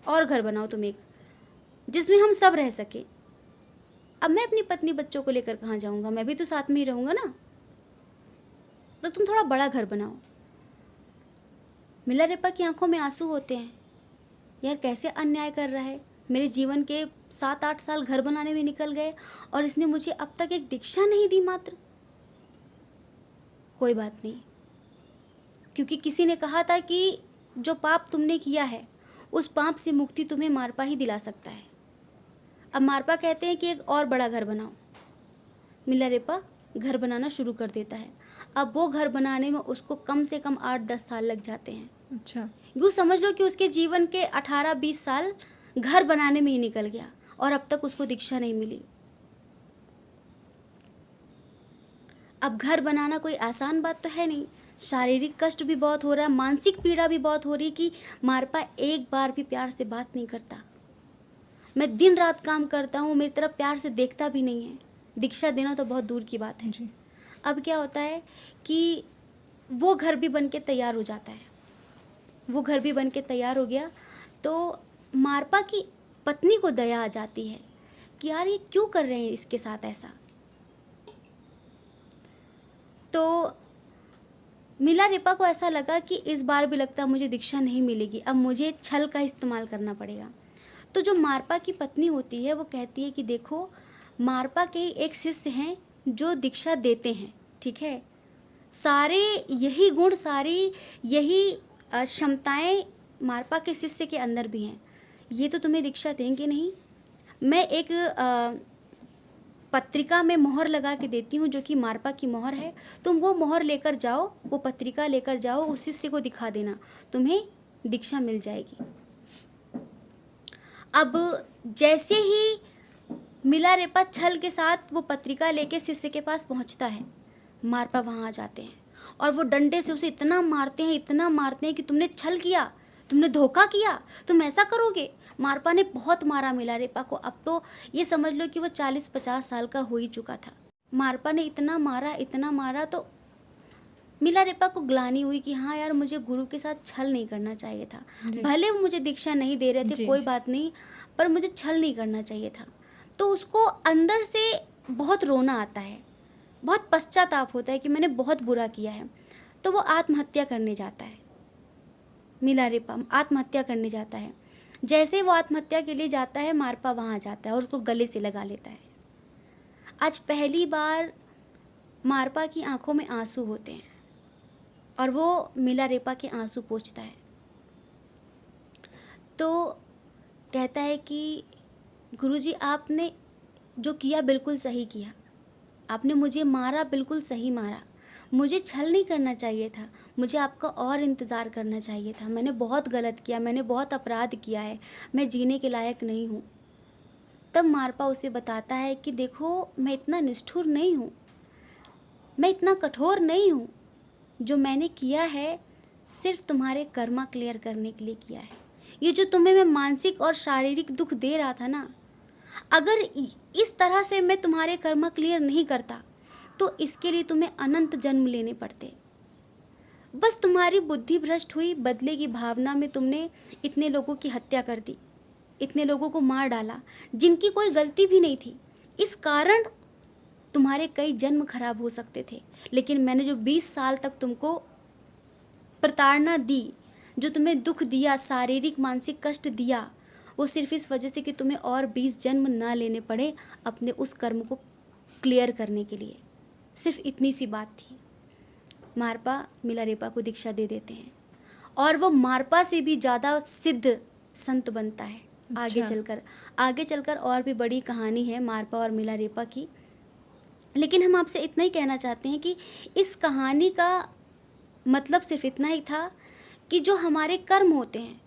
और घर बनाओ तुम एक, जिसमें हम सब रह सके। अब मैं अपनी पत्नी बच्चों को लेकर कहाँ जाऊँगा, मैं भी तो साथ में ही रहूँगा ना, तो तुम थोड़ा बड़ा घर बनाओ। मिलारेपा की आंखों में आंसू होते हैं, यार कैसे अन्याय कर रहा है, मेरे जीवन के 7-8 साल घर बनाने में निकल गए और इसने मुझे अब तक एक दीक्षा नहीं दी मात्र। कोई बात नहीं, क्योंकि किसी ने कहा था कि जो पाप तुमने किया है उस पाप से मुक्ति तुम्हें मारपा ही दिला सकता है। अब मारपा कहते हैं कि एक और बड़ा घर बनाओ। मिलारेपा घर बनाना शुरू कर देता है। अब वो घर बनाने में उसको कम से कम 8-10 साल लग जाते हैं। अच्छा। यूँ समझ लो कि उसके जीवन के 18-20 साल घर बनाने में ही निकल गया और अब तक उसको दीक्षा नहीं मिली। अब घर बनाना कोई आसान बात तो है नहीं, शारीरिक कष्ट भी बहुत हो रहा है, मानसिक पीड़ा भी बहुत हो रही कि मारपा एक बार भी प्यार से बात नहीं करता। मैं दिन रात काम करता हूँ, मेरी तरफ प्यार से देखता भी नहीं है, दीक्षा देना तो बहुत दूर की बात है। जी। अब क्या होता है कि वो घर भी बन के तैयार हो जाता है, वो घर भी बन के तैयार हो गया तो मारपा की पत्नी को दया आ जाती है कि यार ये क्यों कर रहे हैं इसके साथ ऐसा। तो मिलारेपा को ऐसा लगा कि इस बार भी लगता मुझे दीक्षा नहीं मिलेगी, अब मुझे छल का इस्तेमाल करना पड़ेगा। तो जो मारपा की पत्नी होती है वो कहती है कि देखो, मारपा के एक शिष्य हैं जो दीक्षा देते हैं, ठीक है, सारे यही गुण, सारी यही क्षमताएं मारपा के शिष्य के अंदर भी हैं, ये तो तुम्हें दीक्षा देंगे नहीं। मैं एक पत्रिका में मोहर लगा के देती हूँ जो कि मारपा की मोहर है, तुम वो मोहर लेकर जाओ, वो पत्रिका लेकर जाओ, उस शिष्य को दिखा देना, तुम्हें दीक्षा मिल जाएगी। अब जैसे ही मिलारेपा छल के साथ वो पत्रिका लेके शिष्य के पास पहुंचता है, मारपा वहाँ आ जाते हैं और वो डंडे से उसे इतना मारते हैं, इतना मारते हैं कि तुमने छल किया, तुमने धोखा किया, तुम ऐसा करोगे। मारपा ने बहुत मारा मिलारेपा को। अब तो ये समझ लो कि वो 40-50 साल का हो ही चुका था। मारपा ने इतना मारा, इतना मारा, तो मिलारेपा को ग्लानि हुई कि हाँ यार, मुझे गुरु के साथ छल नहीं करना चाहिए था। भले वो मुझे दीक्षा नहीं दे रहे थे, कोई बात नहीं, पर मुझे छल नहीं करना चाहिए था। तो उसको अंदर से बहुत रोना आता है, बहुत पश्चाताप होता है कि मैंने बहुत बुरा किया है। तो वो आत्महत्या करने जाता है, मिलारेपा आत्महत्या करने जाता है। जैसे वो आत्महत्या के लिए जाता है, मारपा वहाँ जाता है और उसको गले से लगा लेता है। आज पहली बार मारपा की आंखों में आंसू होते हैं और वो मिलारेपा के आंसू पोंछता है। तो कहता है कि गुरुजी, आपने जो किया बिल्कुल सही किया, आपने मुझे मारा, बिल्कुल सही मारा, मुझे छल नहीं करना चाहिए था, मुझे आपका और इंतज़ार करना चाहिए था, मैंने बहुत गलत किया, मैंने बहुत अपराध किया है, मैं जीने के लायक नहीं हूँ। तब मारपा उसे बताता है कि देखो, मैं इतना निष्ठुर नहीं हूँ, मैं इतना कठोर नहीं हूँ, जो मैंने किया है सिर्फ तुम्हारे कर्मा क्लियर करने के लिए किया है। ये जो तुम्हें मैं मानसिक और शारीरिक दुख दे रहा था ना, अगर इस तरह से मैं तुम्हारे कर्मा क्लियर नहीं करता तो इसके लिए तुम्हें अनंत जन्म लेने पड़ते। बस तुम्हारी बुद्धि भ्रष्ट हुई, बदले की भावना में तुमने इतने लोगों की हत्या कर दी, इतने लोगों को मार डाला जिनकी कोई गलती भी नहीं थी। इस कारण तुम्हारे कई जन्म खराब हो सकते थे। लेकिन मैंने जो 20 साल तक तुमको प्रताड़ना दी, जो तुम्हें दुख दिया, शारीरिक मानसिक कष्ट दिया, वो सिर्फ इस वजह से कि तुम्हें और 20 जन्म ना लेने पड़े अपने उस कर्म को क्लियर करने के लिए। सिर्फ इतनी सी बात थी। मारपा मिलारेपा को दीक्षा दे देते हैं और वो मारपा से भी ज़्यादा सिद्ध संत बनता है। आगे चलकर और भी बड़ी कहानी है मारपा और मिलारेपा की, लेकिन हम आपसे इतना ही कहना चाहते हैं कि इस कहानी का मतलब सिर्फ इतना ही था कि जो हमारे कर्म होते हैं,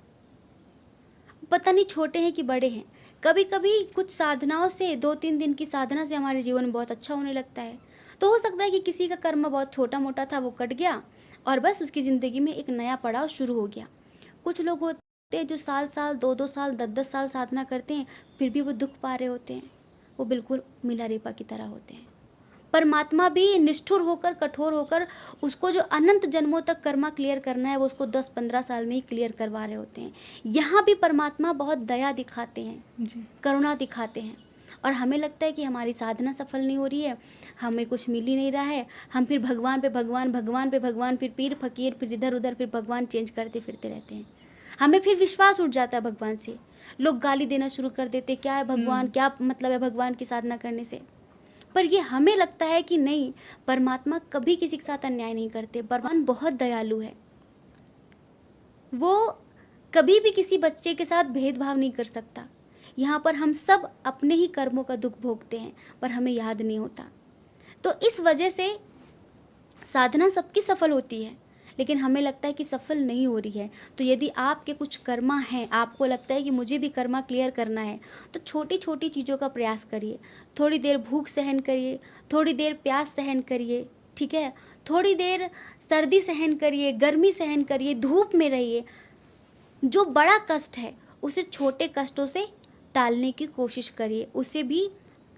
पता नहीं छोटे हैं कि बड़े हैं, कभी कभी कुछ साधनाओं से, 2-3 दिन की साधना से हमारे जीवन में बहुत अच्छा होने लगता है। तो हो सकता है कि किसी का कर्म बहुत छोटा मोटा था, वो कट गया और बस उसकी ज़िंदगी में एक नया पड़ाव शुरू हो गया। कुछ लोग होते हैं जो साल 2-2 साल 10-10 साल साधना करते हैं, फिर भी वो दुख पा रहे होते हैं। वो बिल्कुल मिलारेपा की तरह होते हैं। परमात्मा भी निष्ठुर होकर, कठोर होकर, उसको जो अनंत जन्मों तक कर्मा क्लियर करना है वो उसको 10-15 साल में ही क्लियर करवा रहे होते हैं। यहाँ भी परमात्मा बहुत दया दिखाते हैं जी, करुणा दिखाते हैं। और हमें लगता है कि हमारी साधना सफल नहीं हो रही है, हमें कुछ मिल ही नहीं रहा है, हम फिर भगवान पे भगवान, भगवान पे भगवान, फिर पीर फकीर, फिर इधर उधर, फिर भगवान चेंज करते फिरते रहते हैं। हमें फिर विश्वास उठ जाता है भगवान से, लोग गाली देना शुरू कर देते, क्या है भगवान, क्या मतलब है भगवान की साधना करने से। पर ये हमें लगता है कि नहीं, परमात्मा कभी किसी के साथ अन्याय नहीं करते। भगवान बहुत दयालु है, वो कभी भी किसी बच्चे के साथ भेदभाव नहीं कर सकता। यहाँ पर हम सब अपने ही कर्मों का दुख भोगते हैं पर हमें याद नहीं होता। तो इस वजह से साधना सबकी सफल होती है, लेकिन हमें लगता है कि सफल नहीं हो रही है। तो यदि आपके कुछ कर्मा हैं, आपको लगता है कि मुझे भी कर्मा क्लियर करना है, तो छोटी छोटी चीज़ों का प्रयास करिए। थोड़ी देर भूख सहन करिए, थोड़ी देर प्यास सहन करिए, ठीक है, थोड़ी देर सर्दी सहन करिए, गर्मी सहन करिए, धूप में रहिए। जो बड़ा कष्ट है उसे छोटे कष्टों से टालने की कोशिश करिए। उसे भी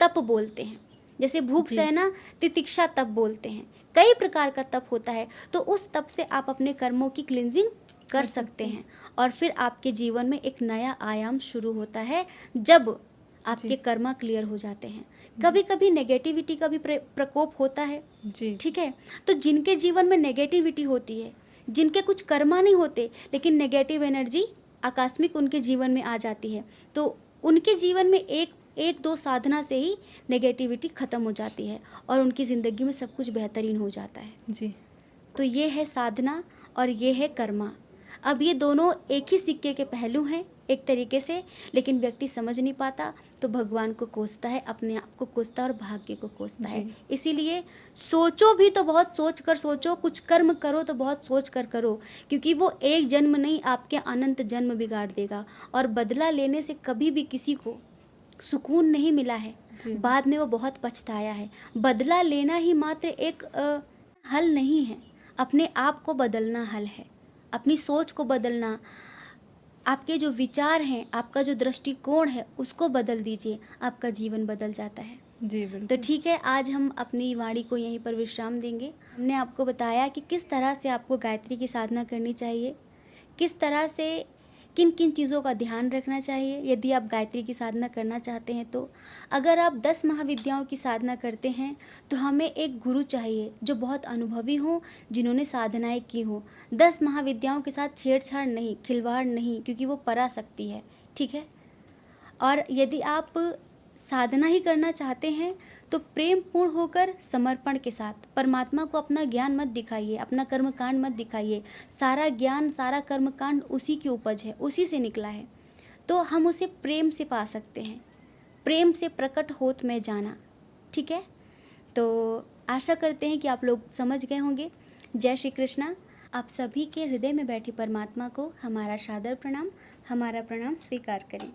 तप बोलते हैं। जैसे भूख सहना तितिक्षा तप बोलते हैं। कई प्रकार का तप होता है, तो उस तप से आप अपने कर्मों की क्लिनजिंग कर सकते हैं और फिर आपके जीवन में एक नया आयाम शुरू होता है जब आपके कर्मा क्लियर हो जाते हैं। कभी कभी नेगेटिविटी का भी प्रकोप होता है, ठीक है। तो जिनके जीवन में नेगेटिविटी होती है, जिनके कुछ कर्मा नहीं होते लेकिन नेगेटिव एनर्जी आकस्मिक उनके जीवन में आ जाती है, तो उनके जीवन में एक दो साधना से ही नेगेटिविटी ख़त्म हो जाती है और उनकी ज़िंदगी में सब कुछ बेहतरीन हो जाता है। जी। तो ये है साधना और ये है कर्मा। अब ये दोनों एक ही सिक्के के पहलू हैं एक तरीके से, लेकिन व्यक्ति समझ नहीं पाता तो भगवान को कोसता है, अपने आप को कोसता है और भाग्य को कोसता है। जी। इसीलिए सोचो भी तो बहुत सोच कर सोचो, कुछ कर्म करो तो बहुत सोच कर करो, क्योंकि वो एक जन्म नहीं आपके अनंत जन्म बिगाड़ देगा। और बदला लेने से कभी भी किसी को सुकून नहीं मिला है, जी। बाद में वो बहुत पछताया है। बदला लेना ही मात्र एक हल नहीं है, अपने आप को बदलना हल है, अपनी सोच को बदलना, आपके जो विचार हैं, आपका जो दृष्टिकोण है उसको बदल दीजिए, आपका जीवन बदल जाता है। जी तो बिल्कुल। ठीक है, आज हम अपनी वाणी को यहीं पर विश्राम देंगे। हमने आपको बताया कि किस तरह से आपको गायत्री की साधना करनी चाहिए, किस तरह से किन किन चीज़ों का ध्यान रखना चाहिए यदि आप गायत्री की साधना करना चाहते हैं। तो अगर आप 10 महाविद्याओं की साधना करते हैं तो हमें एक गुरु चाहिए जो बहुत अनुभवी हो, जिन्होंने साधनाएं की हो। 10 महाविद्याओं के साथ छेड़छाड़ नहीं, खिलवाड़ नहीं, क्योंकि वो पराशक्ति है, ठीक है। और यदि आप साधना ही करना चाहते हैं तो प्रेम पूर्ण होकर समर्पण के साथ परमात्मा को अपना ज्ञान मत दिखाइए, अपना कर्मकांड मत दिखाइए। सारा ज्ञान, सारा कर्मकांड उसी की उपज है, उसी से निकला है, तो हम उसे प्रेम से पा सकते हैं। प्रेम से प्रकट होत में जाना, ठीक है। तो आशा करते हैं कि आप लोग समझ गए होंगे। जय श्री कृष्णा। आप सभी के हृदय में बैठे परमात्मा को हमारा सादर प्रणाम, हमारा प्रणाम स्वीकार करें।